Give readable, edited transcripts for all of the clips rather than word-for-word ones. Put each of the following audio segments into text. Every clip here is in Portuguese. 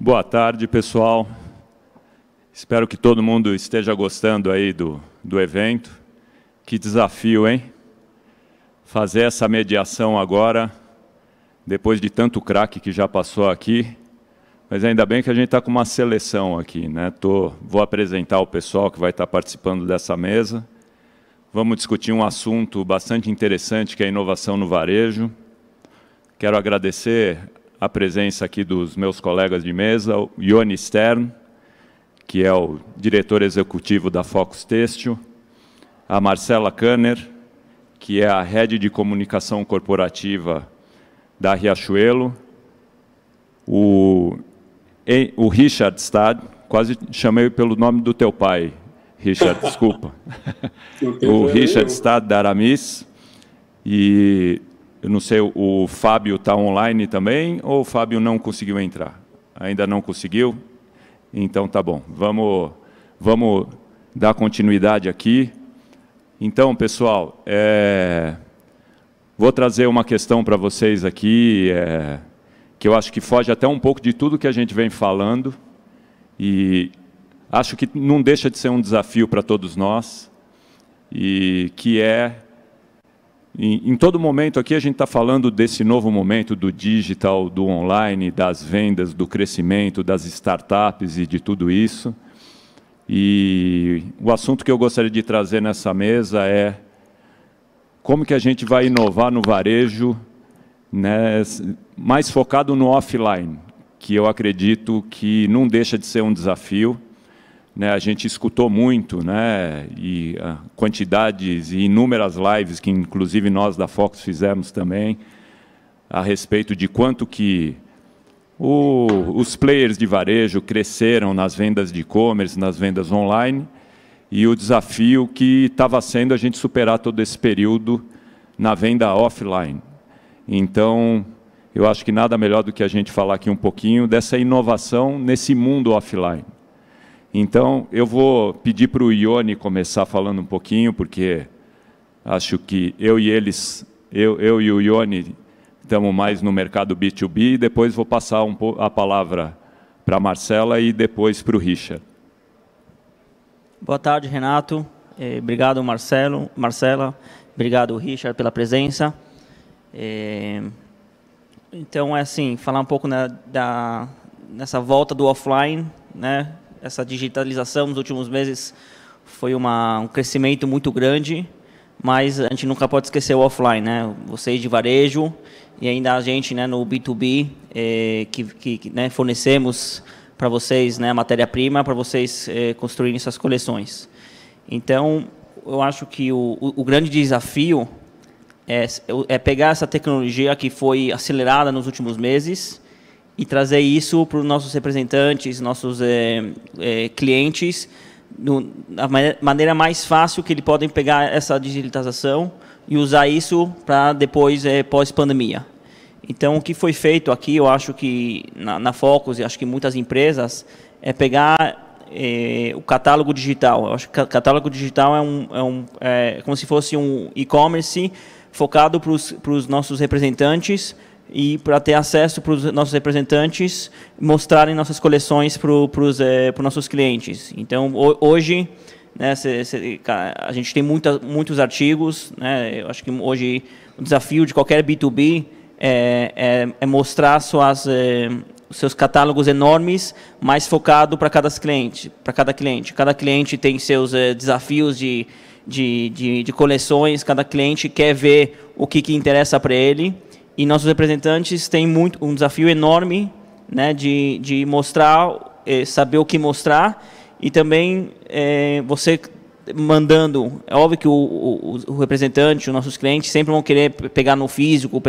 Boa tarde, pessoal. Espero que todo mundo esteja gostando aí do evento. Que desafio, hein? Fazer essa mediação agora, depois de tanto craque que já passou aqui. Mas ainda bem que a gente está com uma seleção aqui, né? Vou apresentar o pessoal que vai estar participando dessa mesa. Vamos discutir um assunto bastante interessante, que é a inovação no varejo. Quero agradecer a presença aqui dos meus colegas de mesa, o Ioni Stern, que é o diretor executivo da Focus Têxtil, a Marcela Kanner, que é a Head de Comunicação Corporativa da Riachuelo, o Richard Stad, quase chamei pelo nome do teu pai, Richard, desculpa. O Richard Stad da Aramis, e eu não sei, o Fábio está online também, ou o Fábio não conseguiu entrar? Ainda não conseguiu? Então, tá bom. Vamos dar continuidade aqui. Então, pessoal, vou trazer uma questão para vocês aqui, que eu acho que foge até um pouco de tudo que a gente vem falando, e acho que não deixa de ser um desafio para todos nós, e que em todo momento aqui a gente está falando desse novo momento do digital, do online, das vendas, do crescimento, das startups e de tudo isso. E o assunto que eu gostaria de trazer nessa mesa é como que a gente vai inovar no varejo, né, mais focado no offline, que eu acredito que não deixa de ser um desafio. Né, a gente escutou muito, né, e quantidades e inúmeras lives, que inclusive nós da Focus fizemos também, a respeito de quanto que os players de varejo cresceram nas vendas de e-commerce, nas vendas online, e o desafio que estava sendo a gente superar todo esse período na venda offline. Então, eu acho que nada melhor do que a gente falar aqui um pouquinho dessa inovação nesse mundo offline. Então, eu vou pedir para o Ioni começar falando um pouquinho, porque acho que eu e o Ioni estamos mais no mercado B2B, e depois vou passar a palavra para a Marcela e depois para o Richard. Boa tarde, Renato. Obrigado, Marcela. Obrigado, Richard, pela presença. Então, assim, falar um pouco nessa volta do offline, né? Essa digitalização nos últimos meses foi um crescimento muito grande, mas a gente nunca pode esquecer o offline, né? Vocês de varejo e ainda a gente, né, no B2B, que né, fornecemos para vocês, né, matéria-prima para vocês construírem suas coleções. Então, eu acho que o grande desafio é pegar essa tecnologia que foi acelerada nos últimos meses e trazer isso para os nossos representantes, nossos clientes, da maneira mais fácil que eles podem pegar essa digitalização e usar isso para depois, pós-pandemia. Então, o que foi feito aqui, eu acho que na Focus, e acho que muitas empresas, é pegar o catálogo digital. Eu acho que o catálogo digital é como se fosse um e-commerce focado para os nossos representantes, e para ter acesso para os nossos representantes mostrarem nossas coleções para os nossos clientes. Então, hoje, né, a gente tem muitos artigos, né, eu acho que hoje o desafio de qualquer B2B é mostrar os seus catálogos enormes, mais focado para cada cliente. Cada cliente tem seus desafios de coleções, cada cliente quer ver o que interessa para ele. E nossos representantes têm um desafio enorme, né, de mostrar, saber o que mostrar, e também você mandando. É óbvio que o representante, os nossos clientes, sempre vão querer pegar no físico,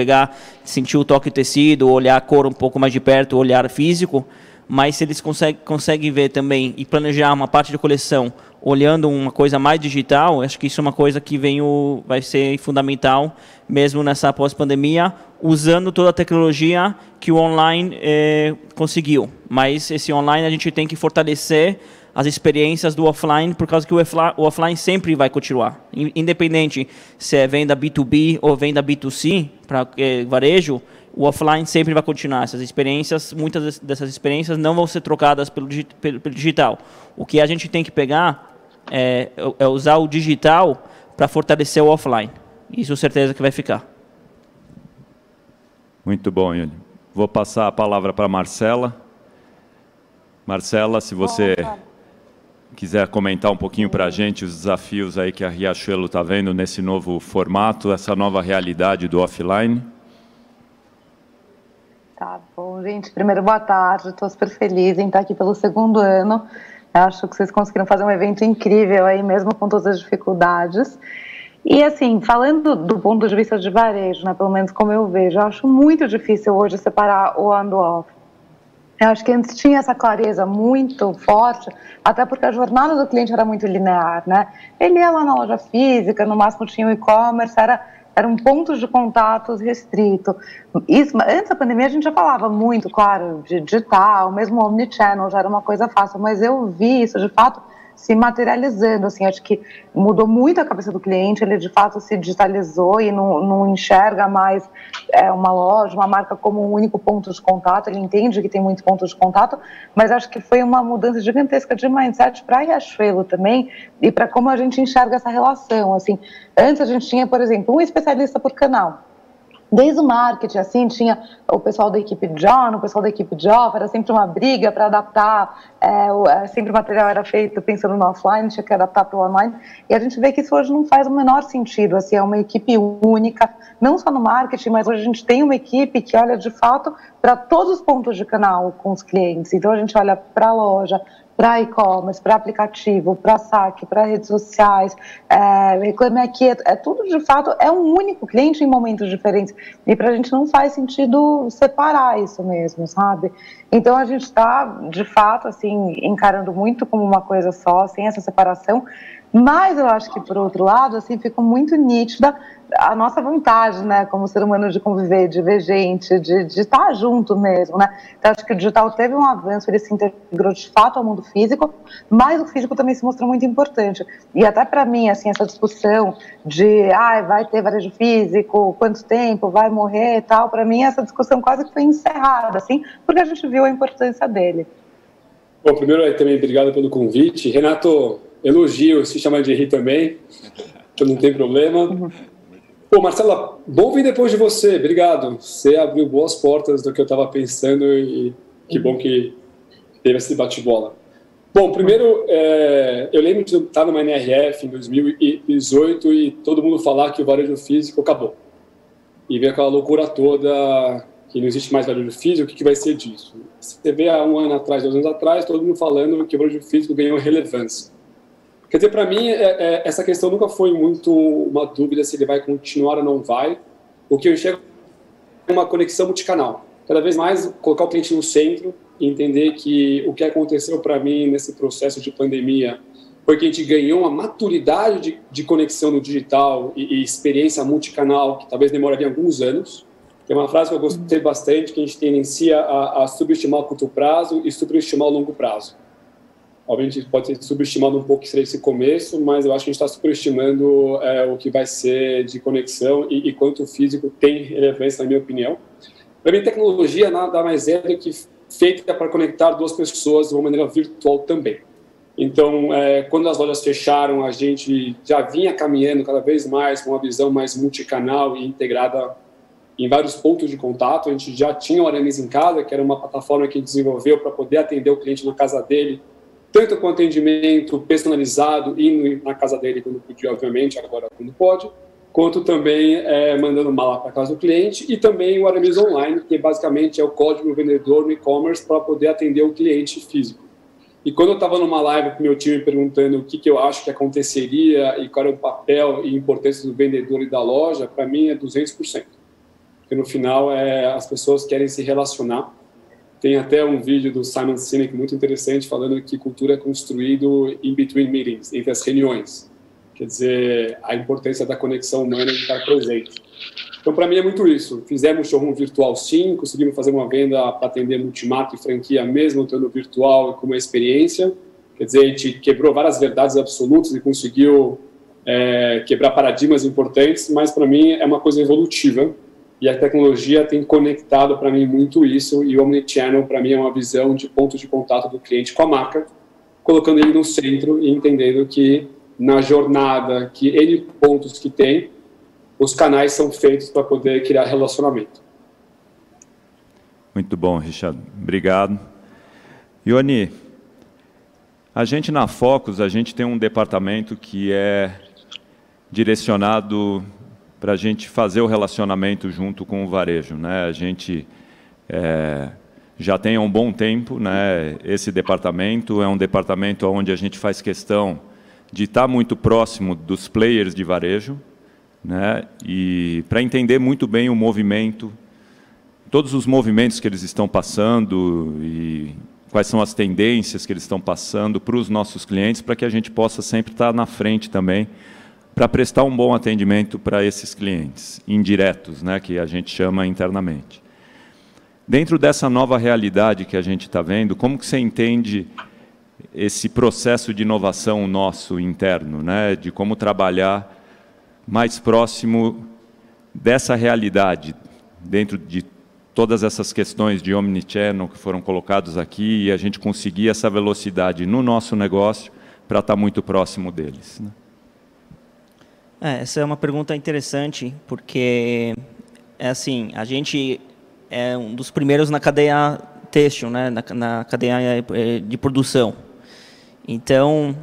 sentir o toque do tecido, olhar a cor um pouco mais de perto, olhar físico, mas se eles conseguem ver também e planejar uma parte da coleção olhando uma coisa mais digital, acho que isso é uma coisa que vai ser fundamental, mesmo nessa pós-pandemia, usando toda a tecnologia que o online conseguiu. Mas esse online a gente tem que fortalecer as experiências do offline, por causa que o offline sempre vai continuar. Independente se é venda B2B ou venda B2C, para varejo, o offline sempre vai continuar. Essas experiências, muitas dessas experiências não vão ser trocadas pelo digital. O que a gente tem que pegar é usar o digital para fortalecer o offline. Isso certeza que vai ficar. Muito bom, Yuri. Vou passar a palavra para a Marcela. Marcela, se você quiser comentar um pouquinho para a gente os desafios aí que a Riachuelo está vendo nesse novo formato, essa nova realidade do offline. Tá bom, gente. Primeiro, boa tarde. Estou super feliz em estar aqui pelo 2º ano. Acho que vocês conseguiram fazer um evento incrível aí, mesmo com todas as dificuldades. E, assim, falando do ponto de vista de varejo, né, pelo menos como eu vejo, eu acho muito difícil hoje separar o on do off. Eu acho que antes tinha essa clareza muito forte, até porque a jornada do cliente era muito linear, né? Ele ia lá na loja física, no máximo tinha o e-commerce, era um ponto de contatos restrito. Isso, antes da pandemia a gente já falava muito, claro, de digital, mesmo omnichannel já era uma coisa fácil, mas eu vi isso de fato se materializando, assim, acho que mudou muito a cabeça do cliente, ele de fato se digitalizou e não enxerga mais uma loja, uma marca como um único ponto de contato, ele entende que tem muitos pontos de contato, mas acho que foi uma mudança gigantesca de mindset para a Riachuelo também e para como a gente enxerga essa relação, assim, antes a gente tinha, por exemplo, um especialista por canal. Desde o marketing, assim, tinha o pessoal da equipe de John, o pessoal da equipe de Off, era sempre uma briga para adaptar, sempre o material era feito pensando no offline, tinha que adaptar para o online, e a gente vê que isso hoje não faz o menor sentido, assim, é uma equipe única, não só no marketing, mas hoje a gente tem uma equipe que olha de fato para todos os pontos de canal com os clientes, então a gente olha para a loja, para e-commerce, para aplicativo, para saque, para redes sociais, Reclame Aqui, tudo de fato, é um único cliente em momentos diferentes, e para a gente não faz sentido separar isso mesmo, sabe? Então a gente está, de fato, assim, encarando muito como uma coisa só, sem essa separação, mas eu acho que, por outro lado, assim, fica muito nítida a nossa vontade, né, como ser humano de conviver, de ver gente, de estar junto mesmo, né? Então, acho que o digital teve um avanço, ele se integrou de fato ao mundo físico, mas o físico também se mostrou muito importante. E até para mim, assim, essa discussão de, vai ter varejo físico, quanto tempo, vai morrer e tal, para mim essa discussão quase que foi encerrada, assim, porque a gente viu a importância dele. Bom, primeiro, também, obrigado pelo convite. Renato, elogio, se chama de rir também, então não tem problema. Uhum. Pô, Marcela, bom vir depois de você, obrigado. Você abriu boas portas do que eu estava pensando e que bom que teve esse bate-bola. Bom, primeiro, eu lembro de estar numa NRF em 2018 e todo mundo falar que o varejo físico acabou. E ver aquela loucura toda, que não existe mais varejo físico, o que vai ser disso? Você vê há 1 ano atrás, 2 anos atrás, todo mundo falando que o varejo físico ganhou relevância. Quer dizer, para mim, essa questão nunca foi muito uma dúvida se ele vai continuar ou não vai. O que eu enxergo é uma conexão multicanal. Cada vez mais colocar o cliente no centro e entender que o que aconteceu para mim nesse processo de pandemia foi que a gente ganhou uma maturidade de conexão no digital e experiência multicanal que talvez demoraria alguns anos. Tem uma frase que eu gostei bastante, que a gente tendencia a subestimar o curto prazo e superestimar o longo prazo. Obviamente, pode ser subestimado um pouco esse começo, mas eu acho que a gente está superestimando o que vai ser de conexão e quanto o físico tem relevância, na minha opinião. Para mim, tecnologia nada mais é do que feita para conectar 2 pessoas de uma maneira virtual também. Então, quando as lojas fecharam, a gente já vinha caminhando cada vez mais com uma visão mais multicanal e integrada em vários pontos de contato. A gente já tinha o Aramis em Casa, que era uma plataforma que a gente desenvolveu para poder atender o cliente na casa dele, tanto com atendimento personalizado, indo na casa dele quando podia, obviamente, agora quando pode, quanto também mandando mala para casa do cliente, e também o Aramis Online, que basicamente é o código do vendedor no e-commerce para poder atender o cliente físico. E quando eu estava numa live com o meu time perguntando o que eu acho que aconteceria e qual era o papel e importância do vendedor e da loja, para mim é 200%. Porque no final as pessoas querem se relacionar. Tem até um vídeo do Simon Sinek muito interessante falando que cultura é construído in between meetings, entre as reuniões. Quer dizer, a importância da conexão humana de estar presente. Então, para mim, é muito isso. Fizemos showroom virtual sim, conseguimos fazer uma venda para atender multimarca e franquia mesmo, estando virtual e com uma experiência. Quer dizer, a gente quebrou várias verdades absolutas e conseguiu quebrar paradigmas importantes, mas para mim é uma coisa evolutiva. e a tecnologia tem conectado para mim muito isso, e o Omnichannel para mim é uma visão de ponto de contato do cliente com a marca, colocando ele no centro e entendendo que na jornada, que N pontos que tem, os canais são feitos para poder criar relacionamento. Muito bom, Richard. Obrigado. Ioni, a gente na Focus, a gente tem um departamento que é direcionado para a gente fazer o relacionamento junto com o varejo, né? A gente já tem há um bom tempo, né? Esse departamento é um departamento onde a gente faz questão de estar muito próximo dos players de varejo, né? E para entender muito bem o movimento, todos os movimentos que eles estão passando e quais são as tendências que eles estão passando para os nossos clientes, para que a gente possa sempre estar na frente também, para prestar um bom atendimento para esses clientes indiretos, né, que a gente chama internamente. Dentro dessa nova realidade que a gente está vendo, como que você entende esse processo de inovação nosso interno, né, de como trabalhar mais próximo dessa realidade, dentro de todas essas questões de omnichannel que foram colocadas aqui, e a gente conseguir essa velocidade no nosso negócio para estar muito próximo deles, né? Essa é uma pergunta interessante, porque assim, a gente é um dos primeiros na cadeia têxtil, né, na cadeia de produção. Então,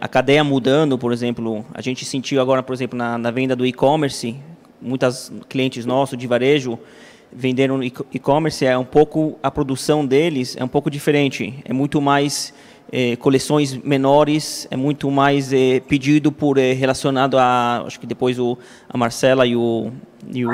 a cadeia mudando, por exemplo, a gente sentiu agora, por exemplo, na venda do e-commerce, muitos clientes nossos de varejo venderam e-commerce, um pouco a produção deles é um pouco diferente, é muito mais coleções menores, é muito mais pedido relacionado a, acho que depois a Marcela e o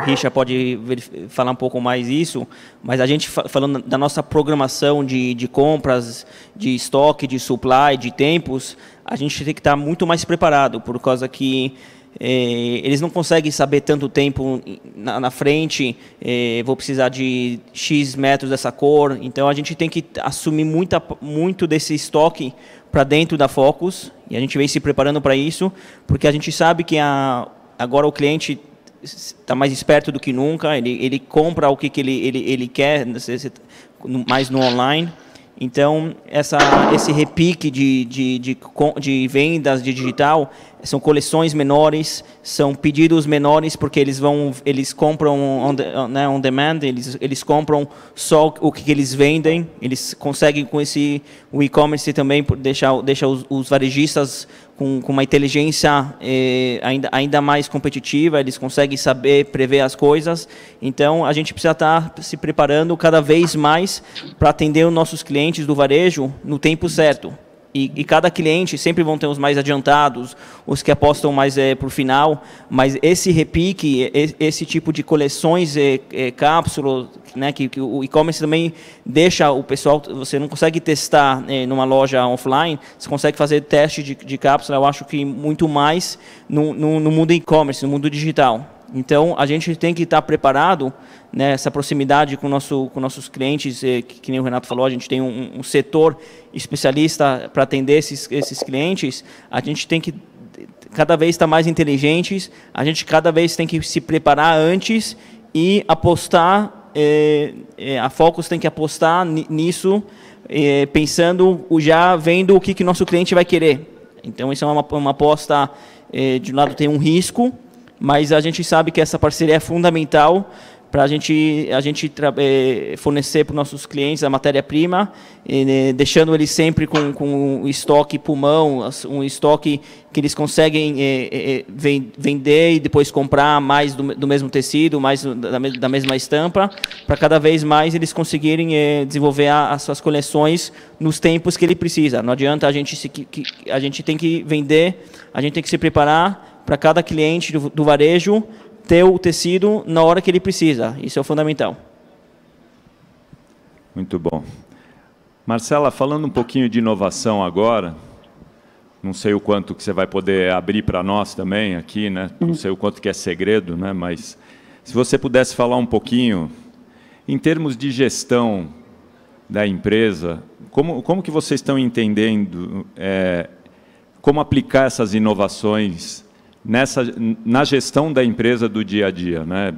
Richard pode falar um pouco mais isso, mas a gente falando da nossa programação de compras, de estoque, de supply, de tempos, a gente tem que estar muito mais preparado, por causa que eles não conseguem saber tanto tempo na frente, vou precisar de X metros dessa cor, então a gente tem que assumir muito desse estoque para dentro da Focus, e a gente vem se preparando para isso, porque a gente sabe que agora o cliente está mais esperto do que nunca, ele compra o que ele quer, mais no online. Então, esse repique de vendas de digital são coleções menores, são pedidos menores, porque eles compram on demand, eles compram só o que eles vendem, eles conseguem com o e-commerce também deixar os varejistas com uma inteligência ainda mais competitiva, eles conseguem prever as coisas. Então, a gente precisa estar se preparando cada vez mais para atender os nossos clientes do varejo no tempo certo. E cada cliente sempre vão ter os mais adiantados, os que apostam mais para o final, mas esse repique, esse tipo de coleções, cápsulas, né, que o e-commerce também deixa o pessoal, você não consegue testar numa loja offline, você consegue fazer teste de cápsula, eu acho que muito mais no mundo e-commerce, no mundo digital. Então, a gente tem que estar preparado, né, essa proximidade com nossos clientes, que nem o Renato falou, a gente tem um setor especialista para atender esses clientes, a gente tem que cada vez estar mais inteligentes, a gente cada vez tem que se preparar antes e apostar, a Focus tem que apostar nisso, pensando, já vendo o que nosso cliente vai querer. Então, isso é uma aposta, de um lado tem um risco, mas a gente sabe que essa parceria é fundamental para a gente fornecer para os nossos clientes a matéria-prima, deixando eles sempre com um estoque pulmão, um estoque que eles conseguem vender e depois comprar mais do mesmo tecido, mais da mesma estampa, para cada vez mais eles conseguirem desenvolver as suas coleções nos tempos que ele precisa. Não adianta a gente tem que vender, a gente tem que se preparar para cada cliente do varejo ter o tecido na hora que ele precisa. Isso é o fundamental. Muito bom. Marcela, falando um pouquinho de inovação agora, não sei o quanto que você vai poder abrir para nós também aqui, né? Não sei o quanto que é segredo, né? Mas se você pudesse falar um pouquinho, em termos de gestão da empresa, como que vocês estão entendendo como aplicar essas inovações na gestão da empresa do dia a dia, né?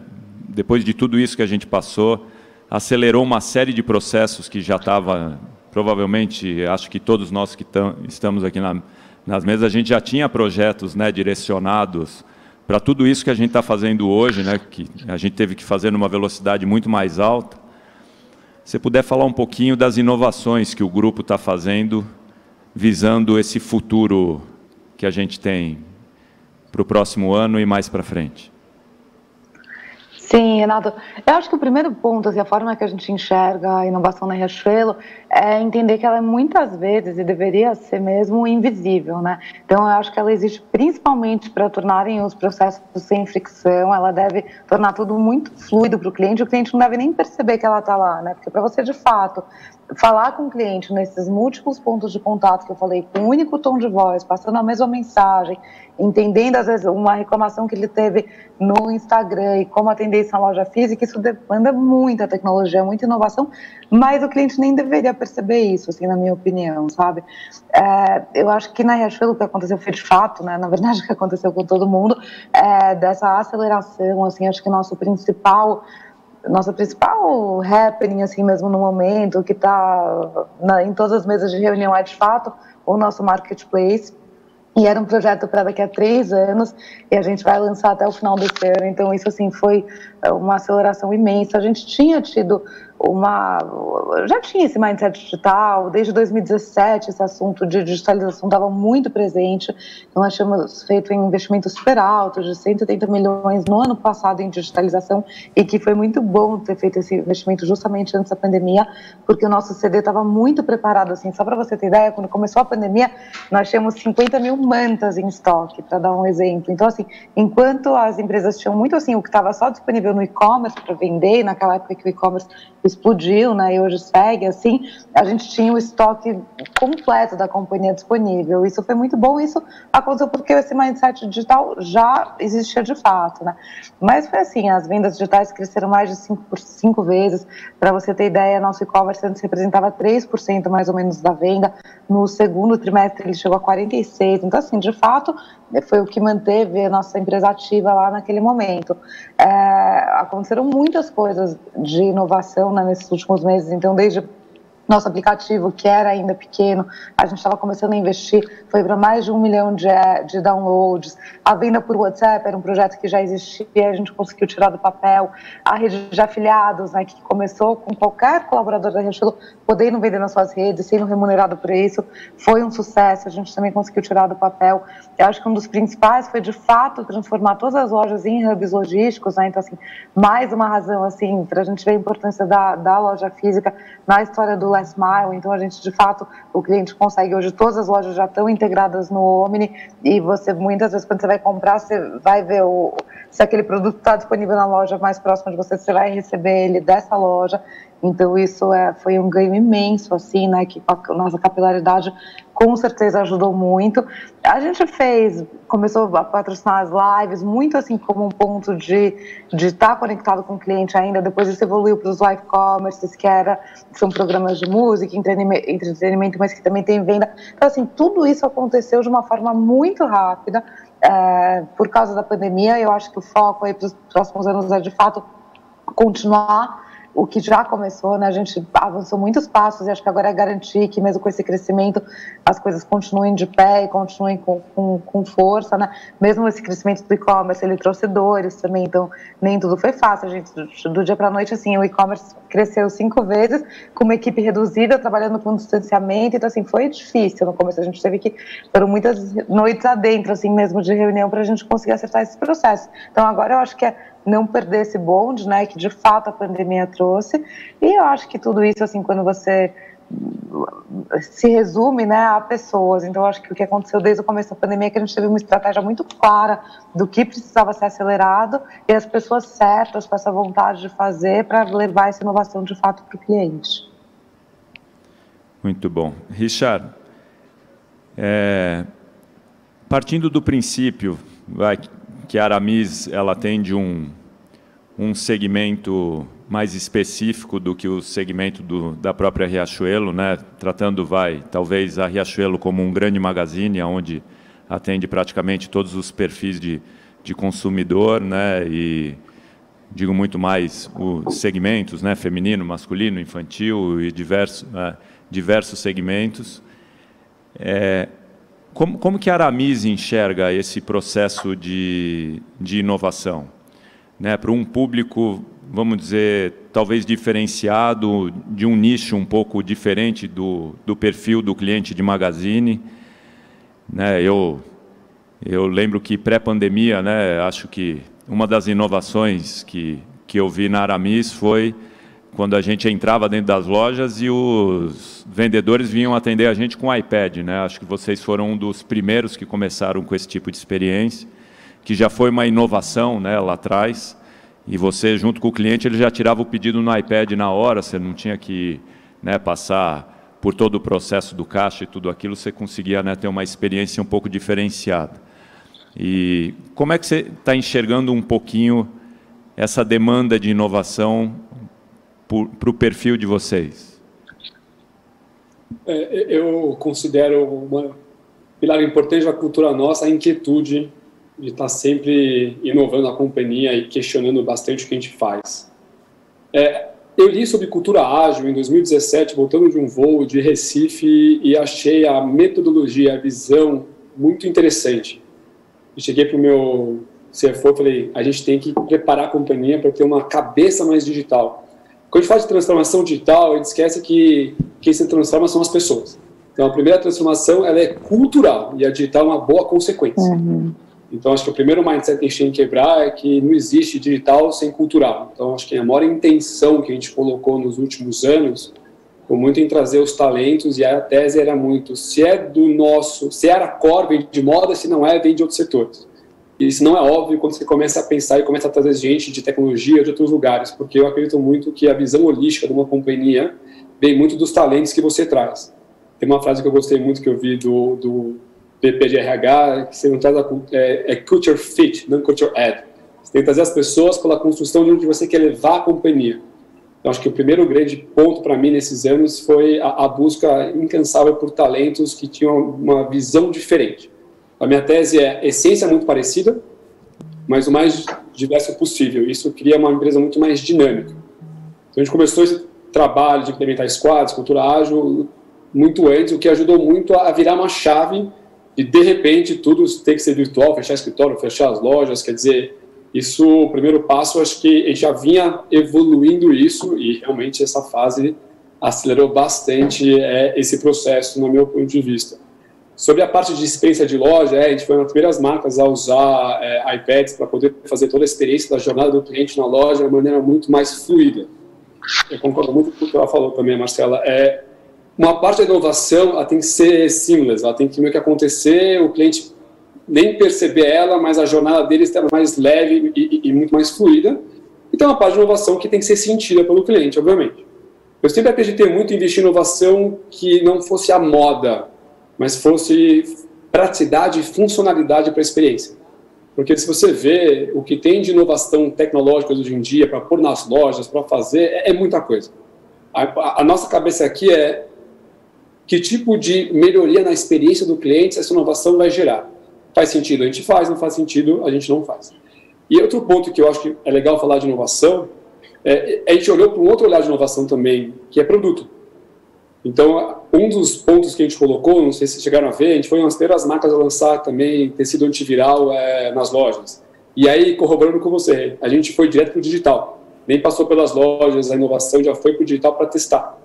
depois de tudo isso que a gente passou, acelerou uma série de processos que já estava, provavelmente, acho que todos nós que estamos aqui nas mesas, a gente já tinha projetos, né, direcionados para tudo isso que a gente está fazendo hoje, né, que a gente teve que fazer numa velocidade muito mais alta. Se puder falar um pouquinho das inovações que o grupo está fazendo, visando esse futuro que a gente tem para o próximo ano e mais para frente. Sim, Renato. Eu acho que o primeiro ponto, assim, a forma que a gente enxerga a inovação na Riachuelo é entender que ela é muitas vezes, e deveria ser mesmo, invisível, né? Então, eu acho que ela existe principalmente para tornarem os processos sem fricção, ela deve tornar tudo muito fluido para o cliente não deve nem perceber que ela está lá, né? Porque para você, de fato, falar com o cliente nesses múltiplos pontos de contato que eu falei, com um único tom de voz, passando a mesma mensagem, entendendo, às vezes, uma reclamação que ele teve no Instagram e como atender isso na loja física, isso demanda muita tecnologia, muita inovação, mas o cliente nem deveria perceber isso, assim, na minha opinião, sabe? Eu acho que na Riachuelo o que aconteceu foi de fato, né, na verdade o que aconteceu com todo mundo, dessa aceleração, assim, acho que nossa principal happening, assim mesmo no momento, que está em todas as mesas de reunião é de fato o nosso marketplace. E era um projeto para daqui a 3 anos, e a gente vai lançar até o final desse ano. Então, isso, assim, foi uma aceleração imensa. A gente tinha tido já tinha esse mindset digital, desde 2017 esse assunto de digitalização estava muito presente. Então, nós tínhamos feito um investimento super alto, de 180 milhões no ano passado em digitalização, e que foi muito bom ter feito esse investimento justamente antes da pandemia, porque o nosso CD estava muito preparado, assim, só para você ter ideia, quando começou a pandemia, nós tínhamos 50 mil mantas em estoque, para dar um exemplo. Então, assim, enquanto as empresas tinham muito, assim, o que estava só disponível no e-commerce para vender, naquela época que o e-commerce explodiu, né, e hoje segue, assim, a gente tinha o estoque completo da companhia disponível. Isso foi muito bom, isso aconteceu porque esse mindset digital já existia de fato, né, mas foi assim, as vendas digitais cresceram mais de 5 vezes, para você ter ideia, nosso e-commerce antes representava 3% mais ou menos da venda, no segundo trimestre ele chegou a 46%, então assim, de fato, foi o que manteve a nossa empresa ativa lá naquele momento. Aconteceram muitas coisas de inovação, né, nesses últimos meses, então desde nosso aplicativo, que era ainda pequeno, a gente estava começando a investir, foi para mais de 1 milhão de downloads. A venda por WhatsApp era um projeto que já existia, a gente conseguiu tirar do papel. A rede de afiliados, né, que começou com qualquer colaborador da Riachuelo podendo vender nas suas redes, sendo remunerado por isso, foi um sucesso, a gente também conseguiu tirar do papel. Eu acho que um dos principais foi, de fato, transformar todas as lojas em hubs logísticos, né? Então, assim, mais uma razão, assim, para a gente ver a importância da loja física na história do Last Mile. Então, a gente, de fato, o cliente consegue, hoje todas as lojas já estão integradas no Omni, e você, muitas vezes, quando você vai comprar, você vai ver se aquele produto está disponível na loja mais próxima de você, você vai receber ele dessa loja. Então, isso foi um ganho imenso, assim, né, que a nossa capilaridade com certeza ajudou muito. A gente começou a patrocinar as lives, muito assim como um ponto de estar conectado com o cliente ainda. Depois isso evoluiu para os live commerces, são programas de música, entretenimento, mas que também tem venda. Então, assim, tudo isso aconteceu de uma forma muito rápida, por causa da pandemia. Eu acho que o foco aí para os próximos anos é, de fato, continuar o que já começou, né? A gente avançou muitos passos e acho que agora é garantir que mesmo com esse crescimento as coisas continuem de pé e continuem com força, né? Mesmo esse crescimento do e-commerce, ele trouxe dores também, então nem tudo foi fácil, gente. Do dia para a noite, assim, o e-commerce cresceu 5 vezes com uma equipe reduzida, trabalhando com distanciamento, então assim, foi difícil no começo, a gente teve que, foram muitas noites adentro, assim mesmo, de reunião para a gente conseguir acertar esse processo. Então agora eu acho que não perder esse bonde, né, que de fato a pandemia trouxe, e eu acho que tudo isso, assim, quando você se resume, né, a pessoas. Então eu acho que o que aconteceu desde o começo da pandemia é que a gente teve uma estratégia muito clara do que precisava ser acelerado e as pessoas certas com essa vontade de fazer para levar essa inovação de fato para o cliente. Muito bom. Richard, partindo do princípio que a Aramis ela atende um segmento mais específico do que o segmento da própria Riachuelo, né? Tratando, talvez a Riachuelo como um grande magazine, onde atende praticamente todos os perfis de consumidor, né? E digo muito mais os segmentos, né, feminino, masculino, infantil e diversos segmentos. Como que a Aramis enxerga esse processo de inovação? Né, para um público, vamos dizer, talvez diferenciado, de um nicho um pouco diferente do perfil do cliente de Magazine. Né, eu lembro que pré-pandemia, né, acho que uma das inovações que eu vi na Aramis foi quando a gente entrava dentro das lojas e os vendedores vinham atender a gente com iPad. Né? Acho que vocês foram um dos primeiros que começaram com esse tipo de experiência, que já foi uma inovação, né, lá atrás, e você, junto com o cliente, ele já tirava o pedido no iPad na hora, você não tinha que, né, passar por todo o processo do caixa e tudo aquilo, você conseguia, né, ter uma experiência um pouco diferenciada. E como é que você está enxergando um pouquinho essa demanda de inovação para o perfil de vocês? Eu considero uma pilar importante da cultura nossa a inquietude de estar sempre inovando a companhia e questionando bastante o que a gente faz. Eu li sobre cultura ágil em 2017, voltando de um voo de Recife, e achei a metodologia, a visão muito interessante. Eu cheguei para o meu CFO e falei, a gente tem que preparar a companhia para ter uma cabeça mais digital. Quando a gente fala de transformação digital, a gente esquece que quem se transforma são as pessoas. Então, a primeira transformação ela é cultural, e a digital é uma boa consequência. Então, acho que o primeiro mindset que a gente tem que quebrar é que não existe digital sem cultural. Então, acho que a maior intenção que a gente colocou nos últimos anos foi muito em trazer os talentos, e a tese era muito, se era core, vem de moda, se não é, vem de outros setores. E isso não é óbvio quando você começa a pensar e começa a trazer gente de tecnologia de outros lugares, porque eu acredito muito que a visão holística de uma companhia vem muito dos talentos que você traz. Tem uma frase que eu gostei muito que eu vi do VP de RH, que você não traz culture fit, não culture add. Você tem que trazer as pessoas pela construção de onde você quer levar a companhia. Então, acho que o primeiro grande ponto para mim nesses anos foi a busca incansável por talentos que tinham uma visão diferente. A minha tese é essência muito parecida, mas o mais diverso possível. Isso cria uma empresa muito mais dinâmica. Então, a gente começou esse trabalho de implementar squads, cultura ágil, muito antes, o que ajudou muito a virar uma chave de repente, tudo tem que ser virtual, fechar escritório, fechar as lojas, quer dizer, isso, o primeiro passo, acho que a gente já vinha evoluindo isso, e realmente essa fase acelerou bastante esse processo, no meu ponto de vista. Sobre a parte de experiência de loja, a gente foi uma das primeiras marcas a usar iPads para poder fazer toda a experiência da jornada do cliente na loja de uma maneira muito mais fluida. Eu concordo muito com o que ela falou também, Marcela. Uma parte da inovação ela tem que ser seamless, ela tem que meio que acontecer, o cliente nem perceber ela, mas a jornada dele está mais leve e muito mais fluida. Então, uma parte de inovação que tem que ser sentida pelo cliente, obviamente. Eu sempre acreditei muito em investir em inovação que não fosse a moda, mas fosse praticidade e funcionalidade para a experiência. Porque se você vê o que tem de inovação tecnológica hoje em dia para pôr nas lojas, para fazer, é muita coisa. A nossa cabeça aqui é que tipo de melhoria na experiência do cliente essa inovação vai gerar. Faz sentido, a gente faz, não faz sentido, a gente não faz. E outro ponto que eu acho que é legal falar de inovação, a gente olhou para um outro olhar de inovação também, que é produto. Então, um dos pontos que a gente colocou, não sei se chegaram a ver, a gente foi uma das primeiras marcas a lançar também tecido antiviral nas lojas. E aí, corroborando com você, a gente foi direto para o digital. Nem passou pelas lojas, a inovação já foi para o digital para testar.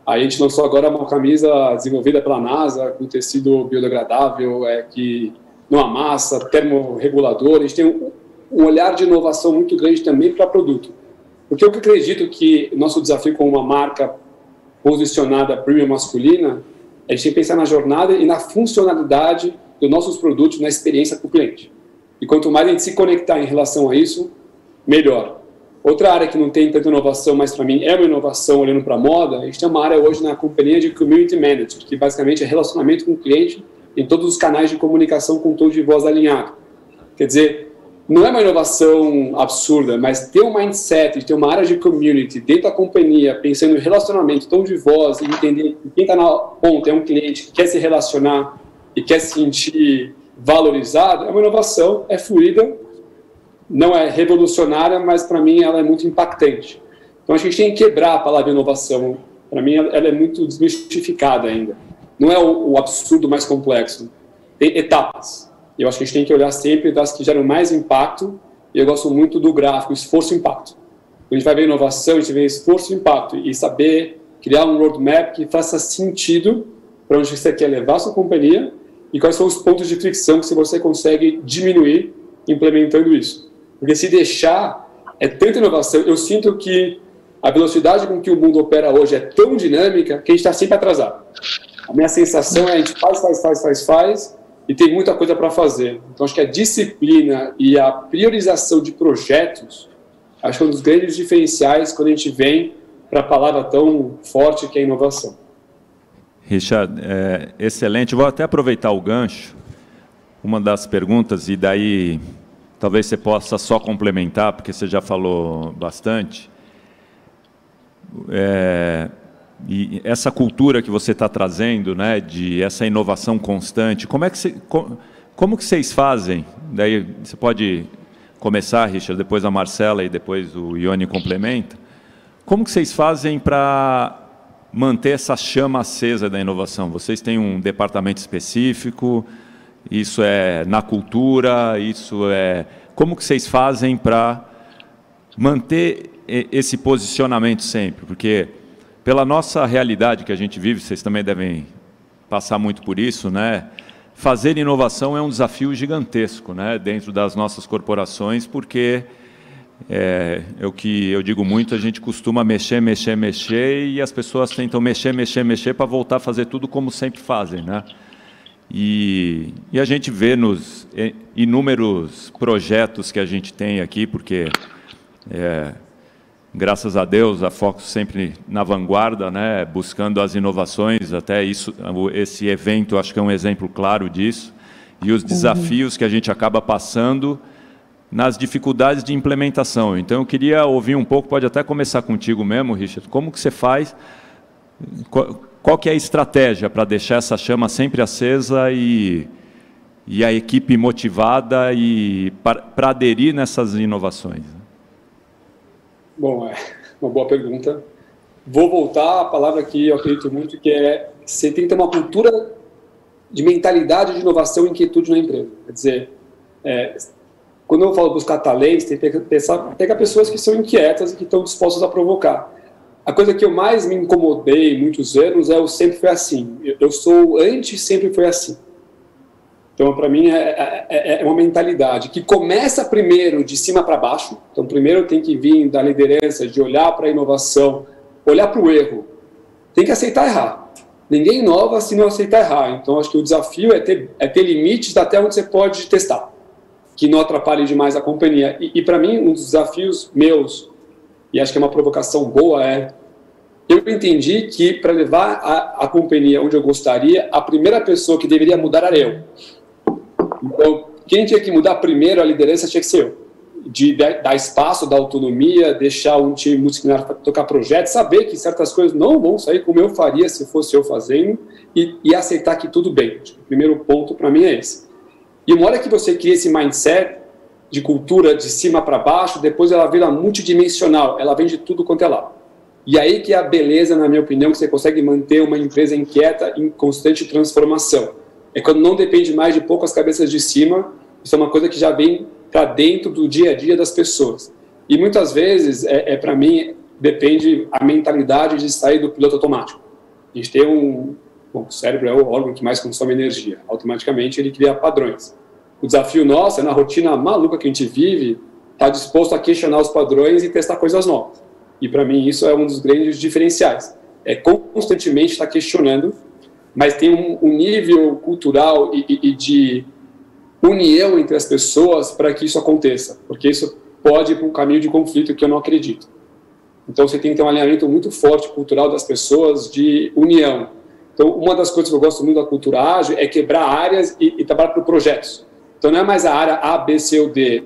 Aí a gente lançou agora uma camisa desenvolvida pela NASA, com tecido biodegradável, que não amassa, termorregulador. A gente tem um olhar de inovação muito grande também para produto. Porque eu acredito que nosso desafio com uma marca posicionada premium masculina, a gente tem que pensar na jornada e na funcionalidade dos nossos produtos, na experiência com o cliente. E quanto mais a gente se conectar em relação a isso, melhor. Outra área que não tem tanta inovação, mas para mim é uma inovação olhando para a moda, a gente tem uma área hoje na companhia de Community Manager, que basicamente é relacionamento com o cliente em todos os canais de comunicação com tom de voz alinhado. Quer dizer, não é uma inovação absurda, mas ter um mindset, de ter uma área de community dentro da companhia, pensando em relacionamento, tom de voz, e entender que quem está na ponta é um cliente que quer se relacionar e quer se sentir valorizado, é uma inovação, é fluida não é revolucionária, mas para mim ela é muito impactante. Então a gente tem que quebrar a palavra inovação. Para mim ela é muito desmistificada ainda. Não é o absurdo mais complexo. Tem etapas. Eu acho que a gente tem que olhar sempre das que geram mais impacto, e eu gosto muito do gráfico, esforço e impacto. Quando a gente vai ver inovação, a gente vê esforço e impacto, e saber criar um roadmap que faça sentido para onde você quer levar a sua companhia e quais são os pontos de fricção que você consegue diminuir implementando isso. Porque se deixar, é tanta inovação, eu sinto que a velocidade com que o mundo opera hoje é tão dinâmica que a gente está sempre atrasado. A minha sensação é a gente faz, e tem muita coisa para fazer. Então, acho que a disciplina e a priorização de projetos, acho que é um dos grandes diferenciais quando a gente vem para a palavra tão forte que é inovação. Richard, excelente. Vou até aproveitar o gancho, uma das perguntas, e daí talvez você possa só complementar, porque você já falou bastante. E essa cultura que você está trazendo, né, de essa inovação constante, como que vocês fazem? Daí você pode começar, Richard, depois a Marcela e depois o Ioni complementa. Como que vocês fazem para manter essa chama acesa da inovação? Vocês têm um departamento específico? Isso é na cultura? Como que vocês fazem para manter esse posicionamento sempre? Porque pela nossa realidade que a gente vive, vocês também devem passar muito por isso, né? Fazer inovação é um desafio gigantesco, né? Dentro das nossas corporações, porque é o que eu digo muito, a gente costuma mexer, e as pessoas tentam mexer para voltar a fazer tudo como sempre fazem, né? E a gente vê nos inúmeros projetos que a gente tem aqui, porque graças a Deus, a Focus sempre na vanguarda, né, buscando as inovações, até isso, esse evento acho que é um exemplo claro disso, e os desafios que a gente acaba passando nas dificuldades de implementação. Então, eu queria ouvir um pouco, pode até começar contigo mesmo, Richard, como que você faz, qual que é a estratégia para deixar essa chama sempre acesa e a equipe motivada e para aderir nessas inovações? Bom, é uma boa pergunta. Vou voltar à palavra que eu acredito muito, que é você tem que ter uma cultura de mentalidade de inovação e inquietude na empresa. Quer dizer, quando eu falo buscar talentos, tem que pegar pessoas que são inquietas e que estão dispostas a provocar. A coisa que eu mais me incomodei muitos anos é o sempre foi assim. Eu sou antes, sempre foi assim. Então, para mim, é uma mentalidade que começa primeiro de cima para baixo. Então, primeiro tem que vir da liderança, de olhar para a inovação, olhar para o erro. Tem que aceitar errar. Ninguém inova se não aceitar errar. Então, acho que o desafio é ter limites até onde você pode testar, que não atrapalhe demais a companhia. E para mim, um dos desafios meus, e acho que é uma provocação boa, eu entendi que para levar a companhia onde eu gostaria, a primeira pessoa que deveria mudar era eu. Então, quem tinha que mudar primeiro a liderança tinha que ser eu. De dar espaço, dar autonomia, deixar um time multidisciplinar tocar projetos, saber que certas coisas não vão sair como eu faria se fosse eu fazendo e aceitar que tudo bem. O primeiro ponto para mim é esse. E uma hora que você cria esse mindset de cultura de cima para baixo, depois ela vira multidimensional, ela vem de tudo quanto é lado. E aí que é a beleza, na minha opinião, que você consegue manter uma empresa inquieta em constante transformação. É quando não depende mais de poucas cabeças de cima, isso é uma coisa que já vem para dentro do dia a dia das pessoas. E muitas vezes, para mim, depende a mentalidade de sair do piloto automático. A gente tem o cérebro é o órgão que mais consome energia. Automaticamente ele cria padrões. O desafio nosso é, na rotina maluca que a gente vive, estar disposto a questionar os padrões e testar coisas novas. E para mim isso é um dos grandes diferenciais. É constantemente estar questionando, mas tem um nível cultural e de união entre as pessoas para que isso aconteça, porque isso pode ir para um caminho de conflito que eu não acredito. Então você tem que ter um alinhamento muito forte cultural das pessoas de união. Então uma das coisas que eu gosto muito da cultura ágil é quebrar áreas e trabalhar por projetos. Então não é mais a área A, B, C ou D,